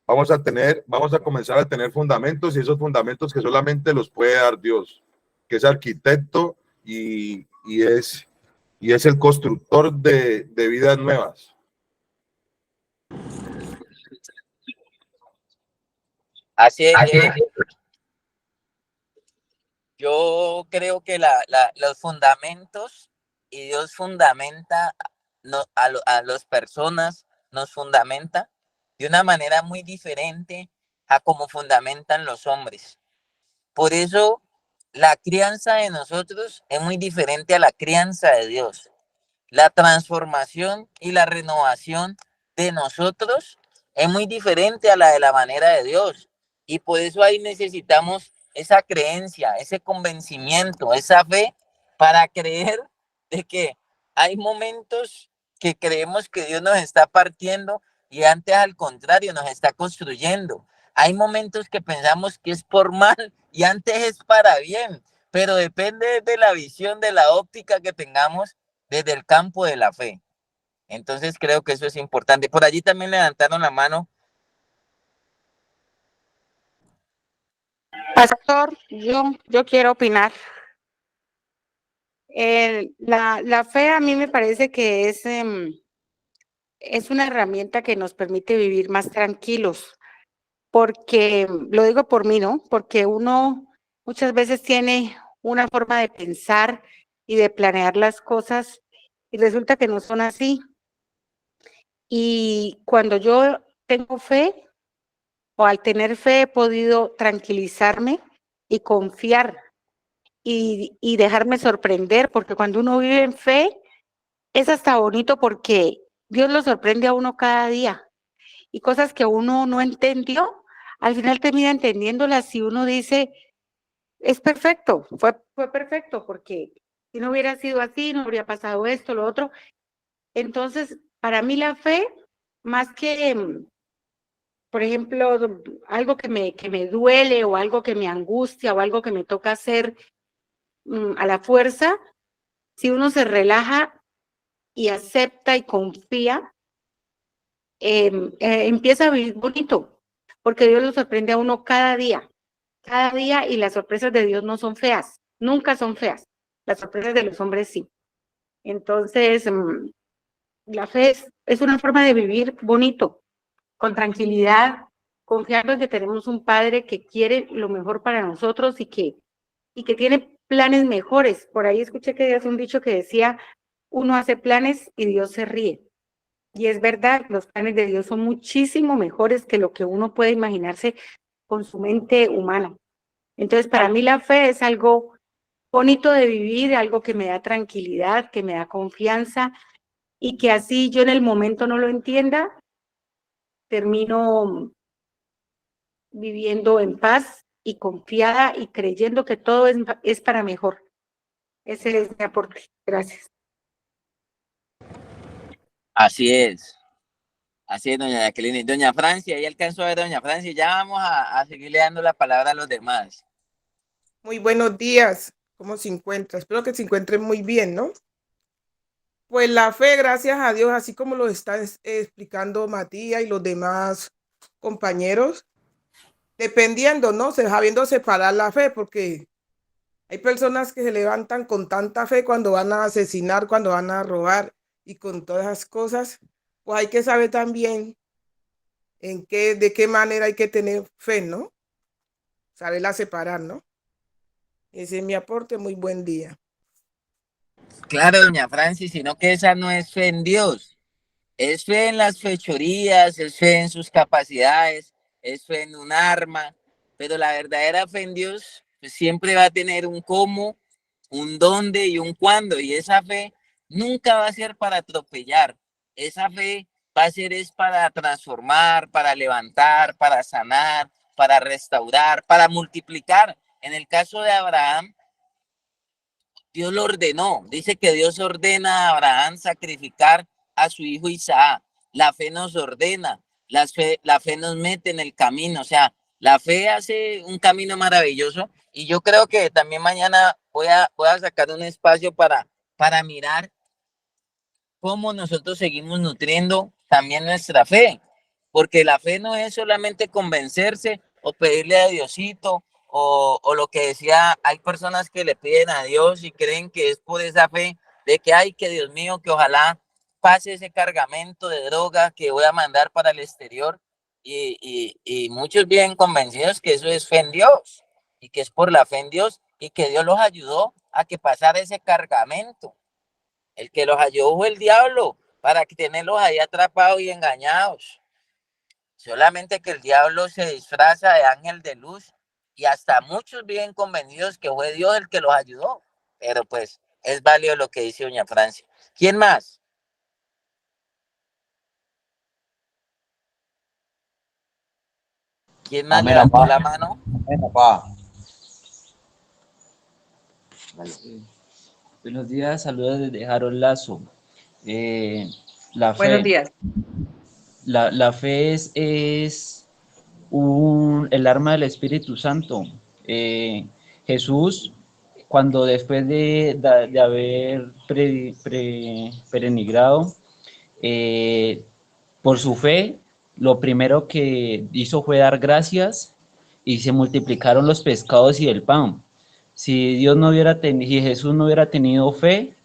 vamos a comenzar a tener fundamentos, y esos fundamentos que solamente los puede dar Dios, que es arquitecto y es el constructor de vidas nuevas. Así es. Yo creo que los fundamentos, y Dios fundamenta a las personas, nos fundamenta de una manera muy diferente a como fundamentan los hombres. Por eso la crianza de nosotros es muy diferente a la crianza de Dios. La transformación y la renovación de nosotros es muy diferente a la de la manera de Dios. Y por eso ahí necesitamos esa creencia, ese convencimiento, esa fe para creer de que hay momentos que creemos que Dios nos está partiendo y antes al contrario nos está construyendo. Hay momentos que pensamos que es por mal y antes es para bien, pero depende de la visión, de la óptica que tengamos desde el campo de la fe. Entonces creo que eso es importante. Por allí también levantaron la mano. Pastor, yo quiero opinar. La fe a mí me parece que es una herramienta que nos permite vivir más tranquilos, porque, lo digo por mí, ¿no? Porque uno muchas veces tiene una forma de pensar y de planear las cosas y resulta que no son así. Y cuando yo tengo fe, o al tener fe, he podido tranquilizarme y confiar y dejarme sorprender, porque cuando uno vive en fe, es hasta bonito porque Dios lo sorprende a uno cada día. Y cosas que uno no entendió, al final termina entendiéndolas y uno dice, es perfecto, fue perfecto, porque si no hubiera sido así, no habría pasado esto, lo otro. Entonces, para mí la fe, más que por ejemplo, algo que me duele o algo que me angustia o algo que me toca hacer a la fuerza, si uno se relaja y acepta y confía, empieza a vivir bonito, porque Dios lo sorprende a uno cada día, y las sorpresas de Dios no son feas, nunca son feas, las sorpresas de los hombres sí. Entonces, la fe es una forma de vivir bonito, con tranquilidad, confiando en que tenemos un Padre que quiere lo mejor para nosotros y que tiene planes mejores. Por ahí escuché que hace un dicho que decía, uno hace planes y Dios se ríe. Y es verdad, los planes de Dios son muchísimo mejores que lo que uno puede imaginarse con su mente humana. Entonces, para mí la fe es algo bonito de vivir, algo que me da tranquilidad, que me da confianza y que así yo en el momento no lo entienda, termino viviendo en paz y confiada y creyendo que todo es para mejor. Ese es mi aporte. Gracias. Así es, doña Jacqueline. Doña Francia, ahí alcanzó a ver, doña Francia. Ya vamos a seguirle dando la palabra a los demás. Muy buenos días. ¿Cómo se encuentra? Espero que se encuentren muy bien, ¿no? Pues la fe, gracias a Dios, así como lo está explicando Matías y los demás compañeros, dependiendo, ¿no? Sabiendo separar la fe, porque hay personas que se levantan con tanta fe cuando van a asesinar, cuando van a robar y con todas esas cosas. Pues hay que saber también de qué manera hay que tener fe, ¿no? Saberla separar, ¿no? Ese es mi aporte. Muy buen día. Claro, doña Francis, sino que esa no es fe en Dios. Es fe en las fechorías, es fe en sus capacidades, es fe en un arma, pero la verdadera fe en Dios pues, siempre va a tener un cómo, un dónde y un cuándo, y esa fe nunca va a ser para atropellar, esa fe va a ser es para transformar, para levantar, para sanar, para restaurar, para multiplicar. En el caso de Abraham, Dios lo ordenó, dice que Dios ordena a Abraham sacrificar a su hijo Isaac. La fe nos ordena, la fe nos mete en el camino, o sea, la fe hace un camino maravilloso y yo creo que también mañana voy a sacar un espacio para mirar cómo nosotros seguimos nutriendo también nuestra fe, porque la fe no es solamente convencerse o pedirle a Diosito o lo que decía, hay personas que le piden a Dios y creen que es por esa fe de que, ay, que Dios mío, que ojalá pase ese cargamento de droga que voy a mandar para el exterior y muchos bien convencidos que eso es fe en Dios y que es por la fe en Dios y que Dios los ayudó a que pasara ese cargamento. El que los ayudó fue el diablo para tenerlos ahí atrapados y engañados. Solamente que el diablo se disfraza de ángel de luz y hasta muchos viven convencidos que fue Dios el que los ayudó. Pero pues es válido lo que dice doña Francia. ¿Quién más? ¿Quién más levantó la mano? Buenos días, saludos desde Harold Lazo. La fe, Buenos días. la fe es el arma del Espíritu Santo. Jesús, cuando después de haber peregrinado, por su fe, lo primero que hizo fue dar gracias y se multiplicaron los pescados y el pan. Si Jesús no hubiera tenido fe,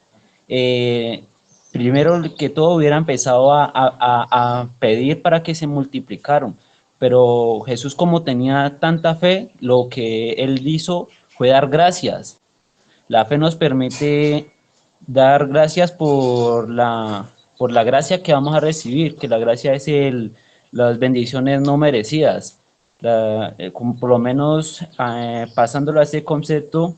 primero que todo hubiera empezado a pedir para que se multiplicaran. Pero Jesús, como tenía tanta fe, lo que él hizo fue dar gracias. La fe nos permite dar gracias por la gracia que vamos a recibir, que la gracia es las bendiciones no merecidas. Por lo menos pasándolo a este concepto,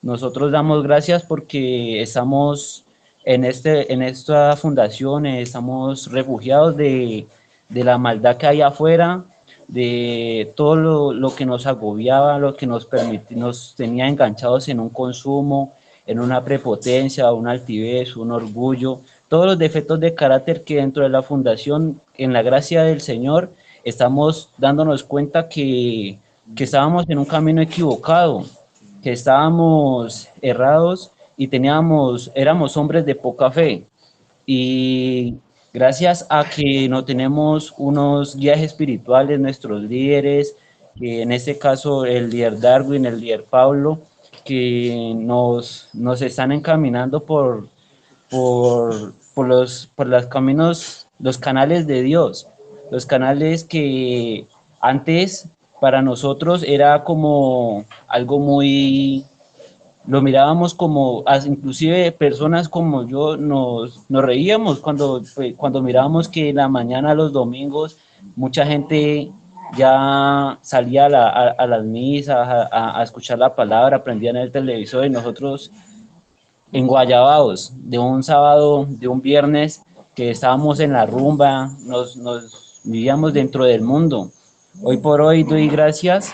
nosotros damos gracias porque estamos en esta fundación, estamos refugiados de la maldad que hay afuera, de todo lo que nos agobiaba, lo que nos tenía enganchados en un consumo, en una prepotencia, una altivez, un orgullo, todos los defectos de carácter que dentro de la fundación, en la gracia del Señor, estamos dándonos cuenta que estábamos en un camino equivocado, que estábamos errados y éramos hombres de poca fe. Y gracias a que no tenemos unos guías espirituales, nuestros líderes, que en este caso el líder Darwin, el líder Pablo, que nos están encaminando por los caminos, los canales de Dios, los canales que antes para nosotros era como algo muy, lo mirábamos como, inclusive personas como yo nos reíamos cuando mirábamos que en la mañana, los domingos, mucha gente ya salía a las misas, a escuchar la palabra, prendían el televisor y nosotros enguayabados de un sábado, de un viernes, que estábamos en la rumba, nos vivíamos dentro del mundo. Hoy por hoy doy gracias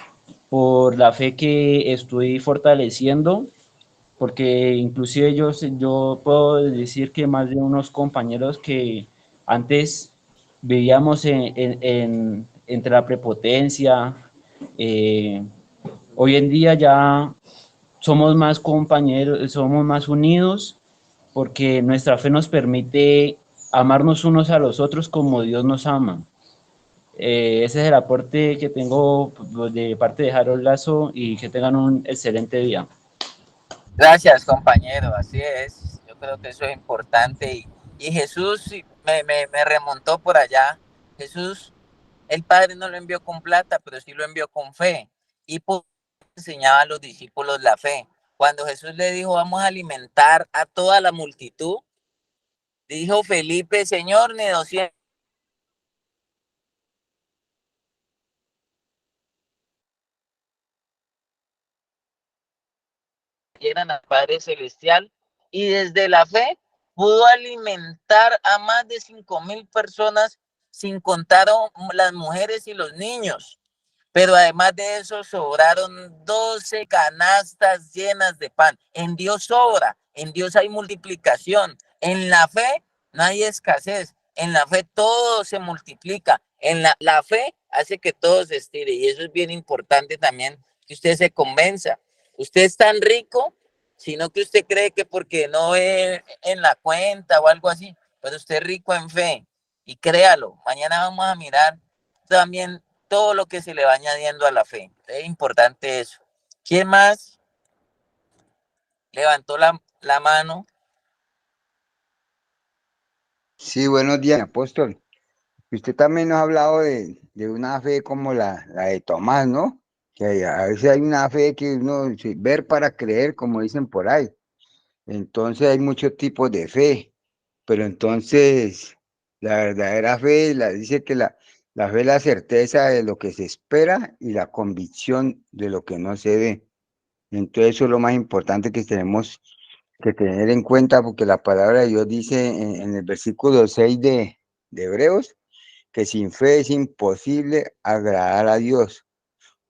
por la fe que estoy fortaleciendo, porque inclusive yo puedo decir que más de unos compañeros que antes vivíamos entre la prepotencia, hoy en día ya somos más compañeros, somos más unidos, porque nuestra fe nos permite amarnos unos a los otros como Dios nos ama. Ese es el aporte que tengo de parte de Harold Lazo y que tengan un excelente día. Gracias, compañero, así es. Yo creo que eso es importante. Y Jesús me remontó por allá. Jesús, el Padre no lo envió con plata, pero sí lo envió con fe. Y enseñaba a los discípulos la fe. Cuando Jesús le dijo, vamos a alimentar a toda la multitud, dijo Felipe, Señor, ni 200. Llegan al Padre Celestial y desde la fe pudo alimentar a más de 5,000 personas, sin contar las mujeres y los niños. Pero además de eso sobraron 12 canastas llenas de pan. En Dios sobra, en Dios hay multiplicación. En la fe no hay escasez. En la fe todo se multiplica. En la fe hace que todo se estire y eso es bien importante también que usted se convenza. Usted es tan rico, sino que usted cree que porque no ve en la cuenta o algo así, pero usted es rico en fe y créalo. Mañana vamos a mirar también todo lo que se le va añadiendo a la fe. Es importante eso. ¿Quién más levantó la mano? Sí, buenos días, apóstol. Usted también nos ha hablado de una fe como la de Tomás, ¿no? Que a veces hay una fe que uno ver para creer, como dicen por ahí. Entonces hay muchos tipos de fe, pero entonces la verdadera fe dice que la fe es la certeza de lo que se espera y la convicción de lo que no se ve. Entonces eso es lo más importante que tenemos que tener en cuenta, porque la palabra de Dios dice en el versículo 6 de Hebreos, que sin fe es imposible agradar a Dios,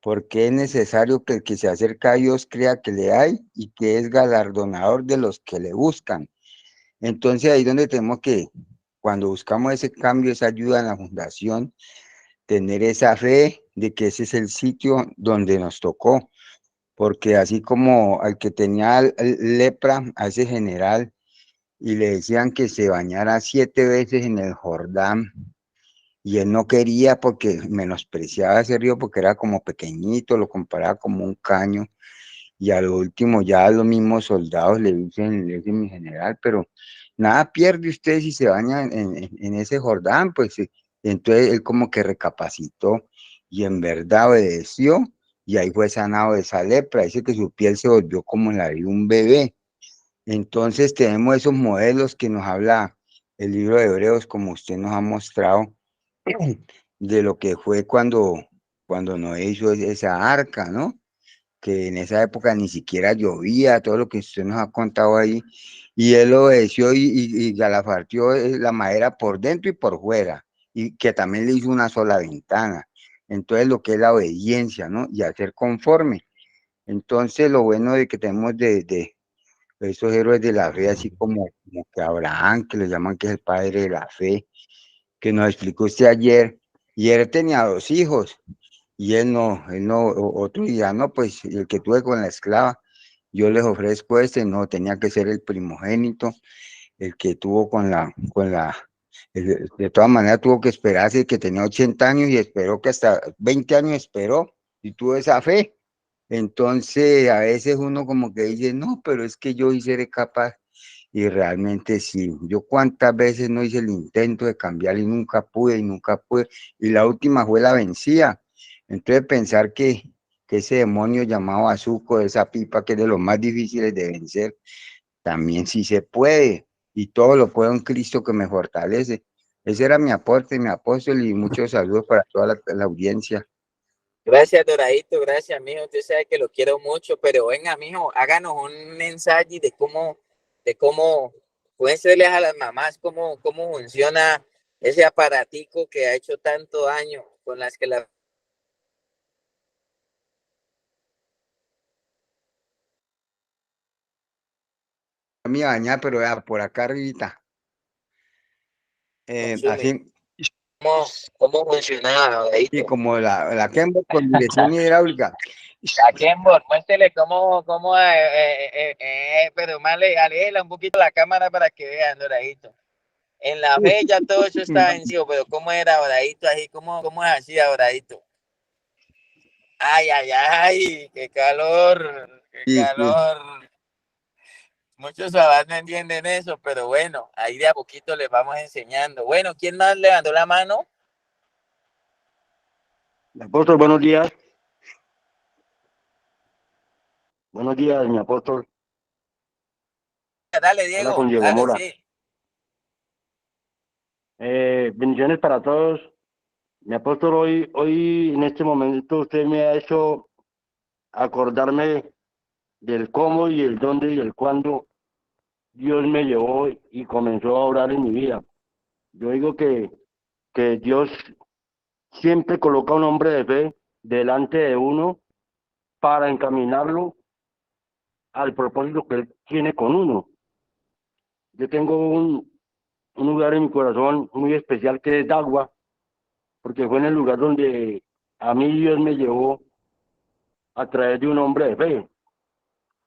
porque es necesario que el que se acerca a Dios crea que le hay y que es galardonador de los que le buscan. Entonces ahí donde tenemos que, cuando buscamos ese cambio, esa ayuda en la fundación, tener esa fe de que ese es el sitio donde nos tocó, porque así como al que tenía lepra, a ese general, y le decían que se bañara 7 veces en el Jordán, y él no quería porque menospreciaba ese río porque era como pequeñito, lo comparaba como un caño, y a lo último ya los mismos soldados le dicen mi general, pero nada pierde usted si se baña en ese Jordán, pues entonces él como que recapacitó y en verdad obedeció y ahí fue sanado de esa lepra, dice que su piel se volvió como la de un bebé. Entonces tenemos esos modelos que nos habla el libro de Hebreos, como usted nos ha mostrado, de lo que fue cuando Noé hizo esa arca, ¿no? Que en esa época ni siquiera llovía, todo lo que usted nos ha contado ahí, y él obedeció y galafartió la madera por dentro y por fuera, y que también le hizo una sola ventana. Entonces lo que es la obediencia, ¿no? Y hacer conforme. Entonces lo bueno de que tenemos de esos héroes de la fe, así como que Abraham, que le llaman que es el padre de la fe, que nos explicó usted ayer, y él tenía 2 hijos, y otro día, no, pues el que tuve con la esclava, yo les ofrezco este, no, tenía que ser el primogénito, el que tuvo de todas maneras tuvo que esperarse, que tenía 80 años y esperó que hasta 20 años esperó y tuvo esa fe. Entonces, a veces uno como que dice, no, pero es que yo sí seré capaz. Y realmente sí, yo cuántas veces no hice el intento de cambiar y nunca pude y nunca pude. Y la última fue la vencida. Entonces pensar que ese demonio llamado azúcar, esa pipa que es de los más difíciles de vencer, también sí se puede. Y todo lo puedo en Cristo que me fortalece. Ese era mi aporte, mi apóstol, y muchos saludos para toda la audiencia. Gracias, Doradito, gracias, mijo. Usted sabe que lo quiero mucho, pero venga, mijo, háganos un ensayo de cómo, muéstreles a las mamás cómo funciona ese aparatico que ha hecho tanto daño con las que la... Me iba a bañar, pero ya por acá arribita. consumen. Así, ¿Cómo funciona, y Doradito? como la Kembo con dirección hidráulica. A Kenbor, muéstrele pero más aléjela un poquito la cámara para que vean, Doradito. En la fe ya todo eso está vencido, pero ¿cómo era Doradito así? ¿Cómo es así, Doradito? Ay, ay, ay, qué calor, qué Sí, sí. calor. Muchos papás no entienden eso, pero bueno, ahí de a poquito les vamos enseñando. Bueno, ¿quién más levantó la mano? Apóstol, buenos días. Buenos días, mi apóstol. Dale, Habla Diego, con Diego dale, Mora. sí. Bendiciones para todos. Mi apóstol, hoy en este momento usted me ha hecho acordarme del cómo y el dónde y el cuándo Dios me llevó y comenzó a orar en mi vida. Yo digo que Dios siempre coloca un hombre de fe delante de uno para encaminarlo al propósito que Él tiene con uno. Yo tengo un lugar en mi corazón muy especial que es Dagua, porque fue en el lugar donde a mí Dios me llevó a través de un hombre de fe.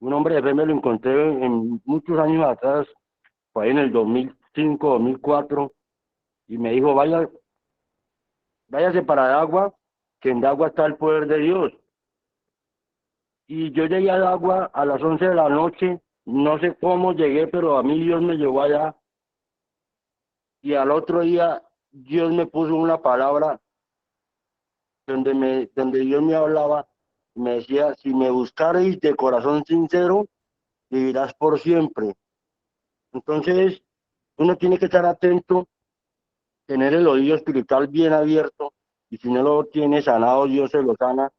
Un hombre de fe me lo encontré en muchos años atrás, fue ahí en el 2005, 2004, y me dijo, váyase para Dagua, que en Dagua está el poder de Dios. Y yo llegué a Dagua a las 11 de la noche, no sé cómo llegué, pero a mí Dios me llevó allá. Y al otro día Dios me puso una palabra donde Dios me hablaba, me decía, si me buscareis de corazón sincero, vivirás por siempre. Entonces, uno tiene que estar atento, tener el oído espiritual bien abierto, y si no lo tiene sanado, Dios se lo sana,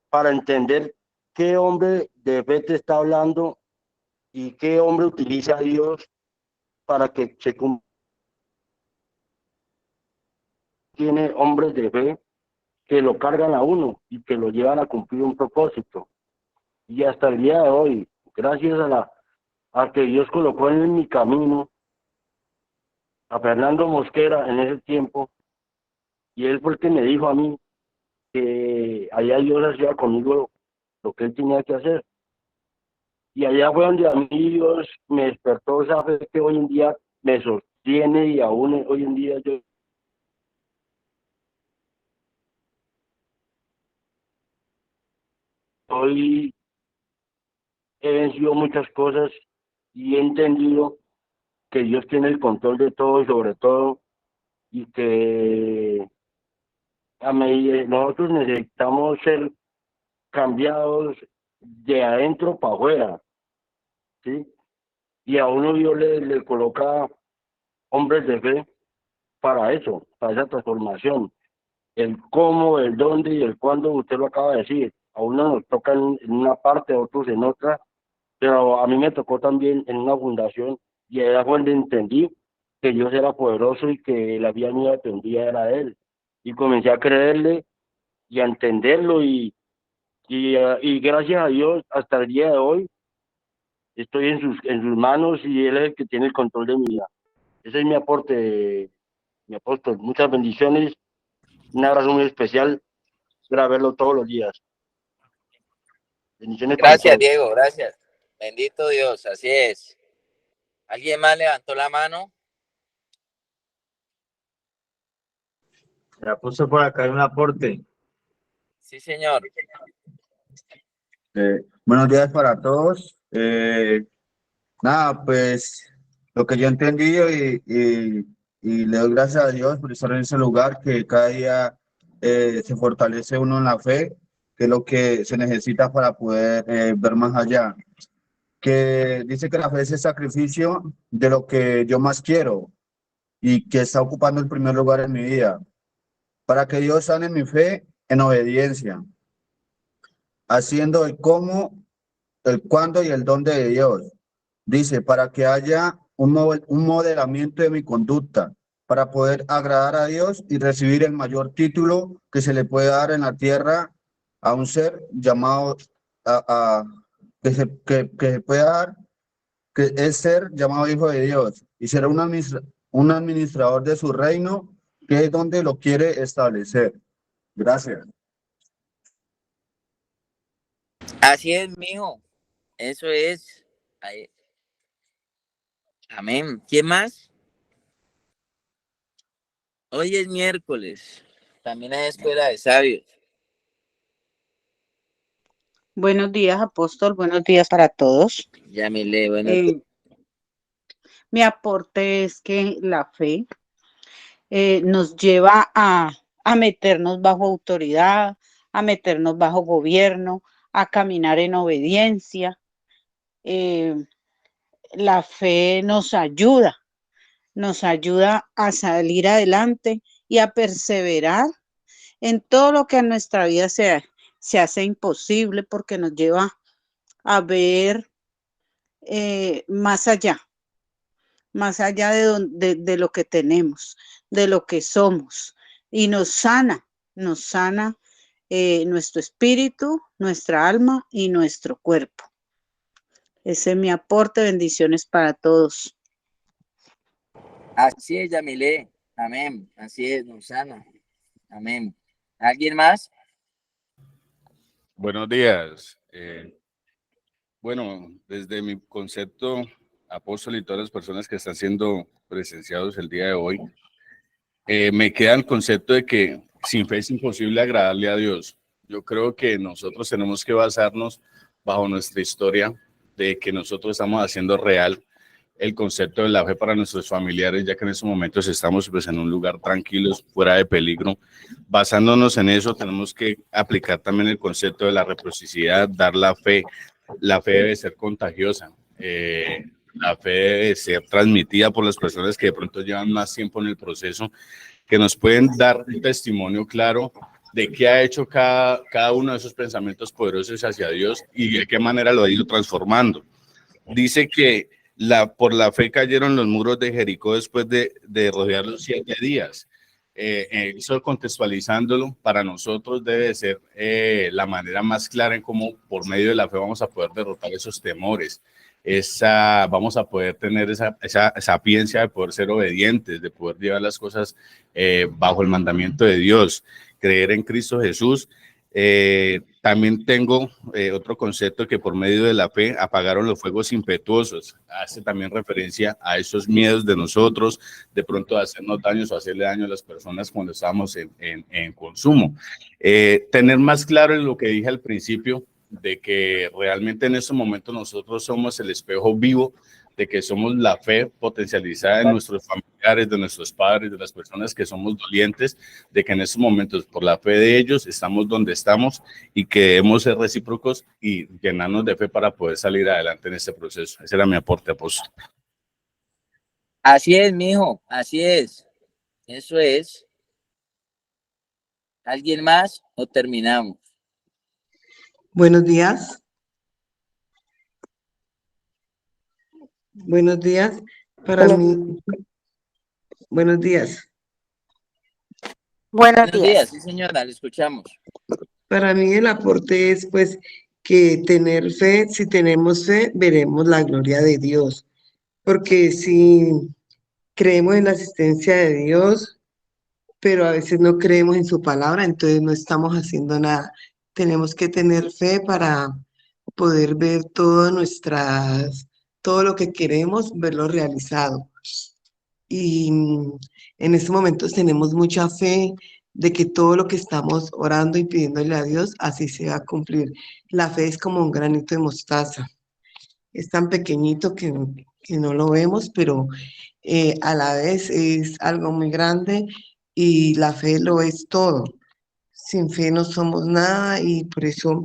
para entender qué hombre de fe te está hablando y qué hombre utiliza a Dios para que se cumpla. Tiene hombres de fe que lo cargan a uno y que lo llevan a cumplir un propósito. Y hasta el día de hoy, gracias a que Dios colocó en mi camino a Fernando Mosquera en ese tiempo, y él fue el que me dijo a mí que allá Dios hacía conmigo lo que él tenía que hacer. Y allá fue donde a mí Dios me despertó esa fe que hoy en día me sostiene, y aún hoy en día yo hoy he vencido muchas cosas y he entendido que Dios tiene el control de todo y sobre todo, y que nosotros necesitamos ser cambiados de adentro para afuera, ¿sí? Y a uno Dios le coloca hombres de fe para eso, para esa transformación. El cómo, el dónde y el cuándo, usted lo acaba de decir. A uno nos toca en una parte, a otros en otra, pero a mí me tocó también en una fundación, y allá fue donde entendí que Dios era poderoso y que la vida mía dependía era de Él. Y comencé a creerle y a entenderlo, y gracias a Dios, hasta el día de hoy, estoy en sus manos, y Él es el que tiene el control de mi vida. Ese es mi aporte, mi apóstol. Muchas bendiciones, un abrazo muy especial, espero verlo todos los días. Bendiciones para Gracias, todos. Diego, gracias. Bendito Dios, así es. ¿Alguien más levantó la mano? La puso por acá un aporte. Sí, señor. Buenos días para todos. Nada, pues lo que yo he entendido y le doy gracias a Dios por estar en ese lugar, que cada día se fortalece uno en la fe, que es lo que se necesita para poder ver más allá. Que dice que la fe es el sacrificio de lo que yo más quiero y que está ocupando el primer lugar en mi vida. Para que Dios sane mi fe en obediencia, haciendo el cómo, el cuándo y el dónde de Dios. Dice, para que haya un modelamiento de mi conducta, para poder agradar a Dios y recibir el mayor título que se le puede dar en la tierra a un ser llamado, que se puede dar, que es ser llamado hijo de Dios y ser un administrador de su reino, que es donde lo quiere establecer. Gracias. Así es, mijo. Eso es. Ahí. Amén. ¿Quién más? Hoy es miércoles. También hay escuela de sabios. Buenos días, apóstol. Buenos días para todos. Yamile, buenos días. Mi aporte es que la fe nos lleva a meternos bajo autoridad, a meternos bajo gobierno, a caminar en obediencia. La fe nos ayuda a salir adelante y a perseverar en todo lo que en nuestra vida se hace imposible, porque nos lleva a ver más allá de lo que tenemos, de lo que somos, y nos sana nuestro espíritu, nuestra alma y nuestro cuerpo. Ese es mi aporte. Bendiciones para todos. Así es, Yamile. Amén. Así es, Rosana. Amén. ¿Alguien más? Buenos días. Bueno, desde mi concepto, apóstol y todas las personas que están siendo presenciados el día de hoy, me queda el concepto de que sin fe es imposible agradarle a Dios. Yo creo que nosotros tenemos que basarnos bajo nuestra historia de que nosotros estamos haciendo real el concepto de la fe para nuestros familiares, ya que en estos momentos estamos pues, en un lugar tranquilos, fuera de peligro. Basándonos en eso, tenemos que aplicar también el concepto de la reciprocidad, dar la fe. La fe debe ser contagiosa. La fe debe ser transmitida por las personas que de pronto llevan más tiempo en el proceso, que nos pueden dar un testimonio claro de qué ha hecho cada uno de esos pensamientos poderosos hacia Dios y de qué manera lo ha ido transformando. Dice que por la fe cayeron los muros de Jericó después de rodearlos 7 días. Eso contextualizándolo, para nosotros debe ser la manera más clara en cómo por medio de la fe vamos a poder derrotar esos temores. Vamos a poder tener esa sapiencia de poder ser obedientes, de poder llevar las cosas bajo el mandamiento de Dios, creer en Cristo Jesús. También tengo otro concepto que por medio de la fe apagaron los fuegos impetuosos. Hace también referencia a esos miedos de nosotros, de pronto de hacernos daños o hacerle daño a las personas cuando estamos en consumo. Tener más claro en lo que dije al principio, de que realmente en estos momentos nosotros somos el espejo vivo, de que somos la fe potencializada de nuestros familiares, de nuestros padres, de las personas que somos dolientes, de que en estos momentos por la fe de ellos estamos donde estamos y que debemos ser recíprocos y llenarnos de fe para poder salir adelante en este proceso. Ese era mi aporte, apóstol. Así es, mijo, así es. Eso es. ¿Alguien más o terminamos? Buenos días. Buenos días. Para mí, buenos días. Buenos Buenos días, días. sí señora, le escuchamos. Para mí el aporte es pues que tener fe, si tenemos fe, veremos la gloria de Dios. Porque si creemos en la existencia de Dios, pero a veces no creemos en su palabra, entonces no estamos haciendo nada. Tenemos que tener fe para poder ver todo lo que queremos, verlo realizado. Y en estos momentos tenemos mucha fe de que todo lo que estamos orando y pidiéndole a Dios, así se va a cumplir. La fe es como un granito de mostaza. Es tan pequeñito que no lo vemos, pero a la vez es algo muy grande y la fe lo es todo. Sin fe no somos nada y por eso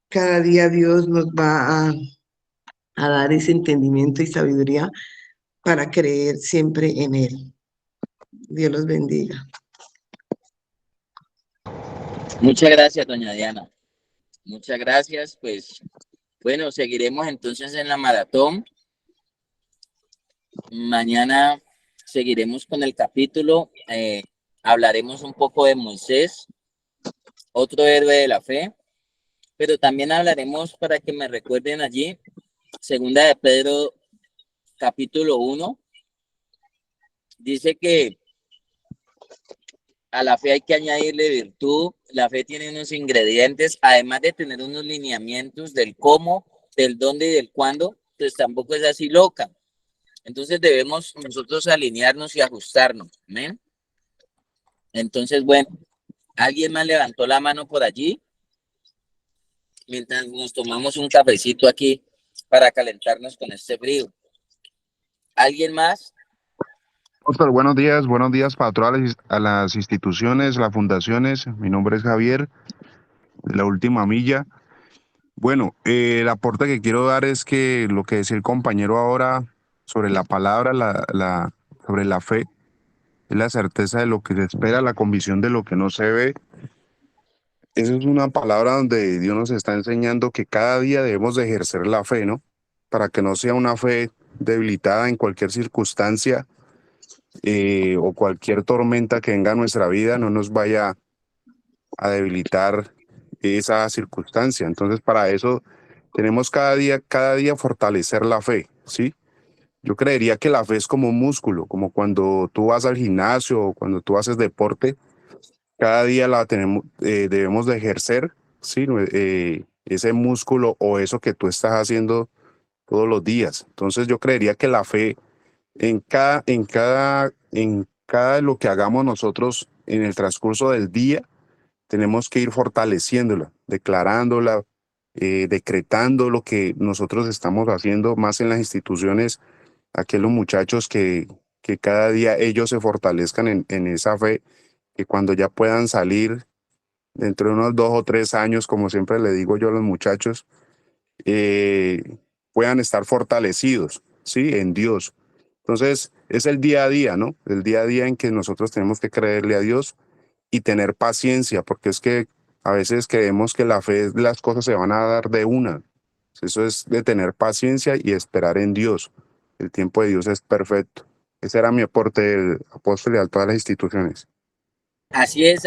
cada día Dios nos va a dar ese entendimiento y sabiduría para creer siempre en Él. Dios los bendiga. Muchas gracias, doña Diana. Muchas gracias. Pues bueno, seguiremos entonces en la maratón. Mañana seguiremos con el capítulo. Hablaremos un poco de Moisés, otro héroe de la fe, pero también hablaremos, para que me recuerden allí, Segunda de Pedro, capítulo 1. Dice que a la fe hay que añadirle virtud. La fe tiene unos ingredientes, además de tener unos lineamientos del cómo, del dónde y del cuándo, pues tampoco es así loca. Entonces debemos nosotros alinearnos y ajustarnos. ¿Amén? Entonces, bueno, ¿alguien más levantó la mano por allí? Mientras nos tomamos un cafecito aquí para calentarnos con este frío. ¿Alguien más? Doctor, buenos días para todas las instituciones, las fundaciones. Mi nombre es Javier, de La Última Milla. Bueno, el aporte que quiero dar es que lo que decía el compañero ahora sobre la palabra, sobre la fe, es la certeza de lo que se espera, la convicción de lo que no se ve. Esa es una palabra donde Dios nos está enseñando que cada día debemos de ejercer la fe, ¿no? Para que no sea una fe debilitada en cualquier circunstancia, o cualquier tormenta que venga a nuestra vida no nos vaya a debilitar esa circunstancia. Entonces, para eso tenemos cada día fortalecer la fe, ¿sí? Yo creería que la fe es como un músculo, como cuando tú vas al gimnasio o cuando tú haces deporte, cada día la tenemos, debemos de ejercer, ¿sí? Ese músculo o eso que tú estás haciendo todos los días. Entonces yo creería que la fe en cada lo que hagamos nosotros en el transcurso del día, tenemos que ir fortaleciéndola, declarándola, decretando lo que nosotros estamos haciendo más en las instituciones, aquellos muchachos que cada día ellos se fortalezcan en esa fe, que cuando ya puedan salir dentro de unos 2 o 3 años, como siempre le digo yo a los muchachos, puedan estar fortalecidos, ¿sí? En Dios. Entonces, es el día a día, ¿no? El día a día en que nosotros tenemos que creerle a Dios y tener paciencia, porque es que a veces creemos que la fe, las cosas se van a dar de una. Eso es de tener paciencia y esperar en Dios. El tiempo de Dios es perfecto. Ese era mi aporte, apóstol, y a todas las instituciones. Así es,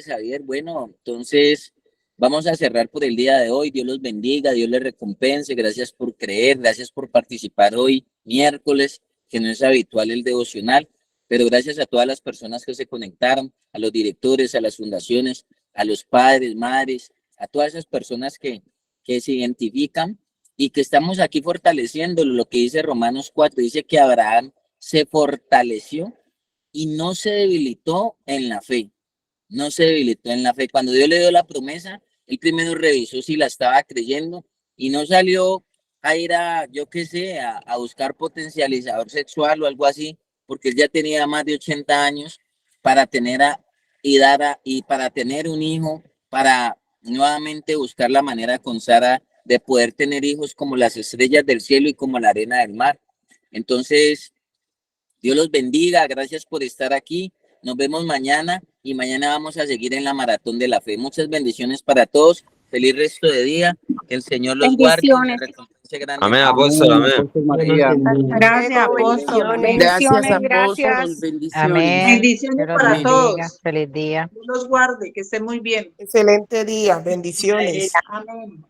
Javier. Bueno, entonces vamos a cerrar por el día de hoy. Dios los bendiga, Dios les recompense. Gracias por creer, gracias por participar hoy, miércoles, que no es habitual el devocional, pero gracias a todas las personas que se conectaron, a los directores, a las fundaciones, a los padres, madres, a todas esas personas que se identifican y que estamos aquí fortaleciendo lo que dice Romanos 4, dice que Abraham se fortaleció y no se debilitó en la fe, no se debilitó en la fe. Cuando Dios le dio la promesa, él primero revisó si la estaba creyendo y no salió a ir a, yo qué sé, a buscar potencializador sexual o algo así, porque él ya tenía más de 80 años para tener y para tener un hijo, para nuevamente buscar la manera con Sara de poder tener hijos como las estrellas del cielo y como la arena del mar. Entonces, Dios los bendiga, gracias por estar aquí. Nos vemos mañana y mañana vamos a seguir en la maratón de la fe. Muchas bendiciones para todos. Feliz resto de día. Que el Señor los guarde y les recompense grandemente. Amén, apóstol, amén. Gracias, apóstol. Gracias, apóstol. Gracias. Bendiciones. Amén. Bendiciones Dios los para bendiga. todos. Feliz día. Dios los guarde, que estén muy bien. Excelente día. Bendiciones. Amén.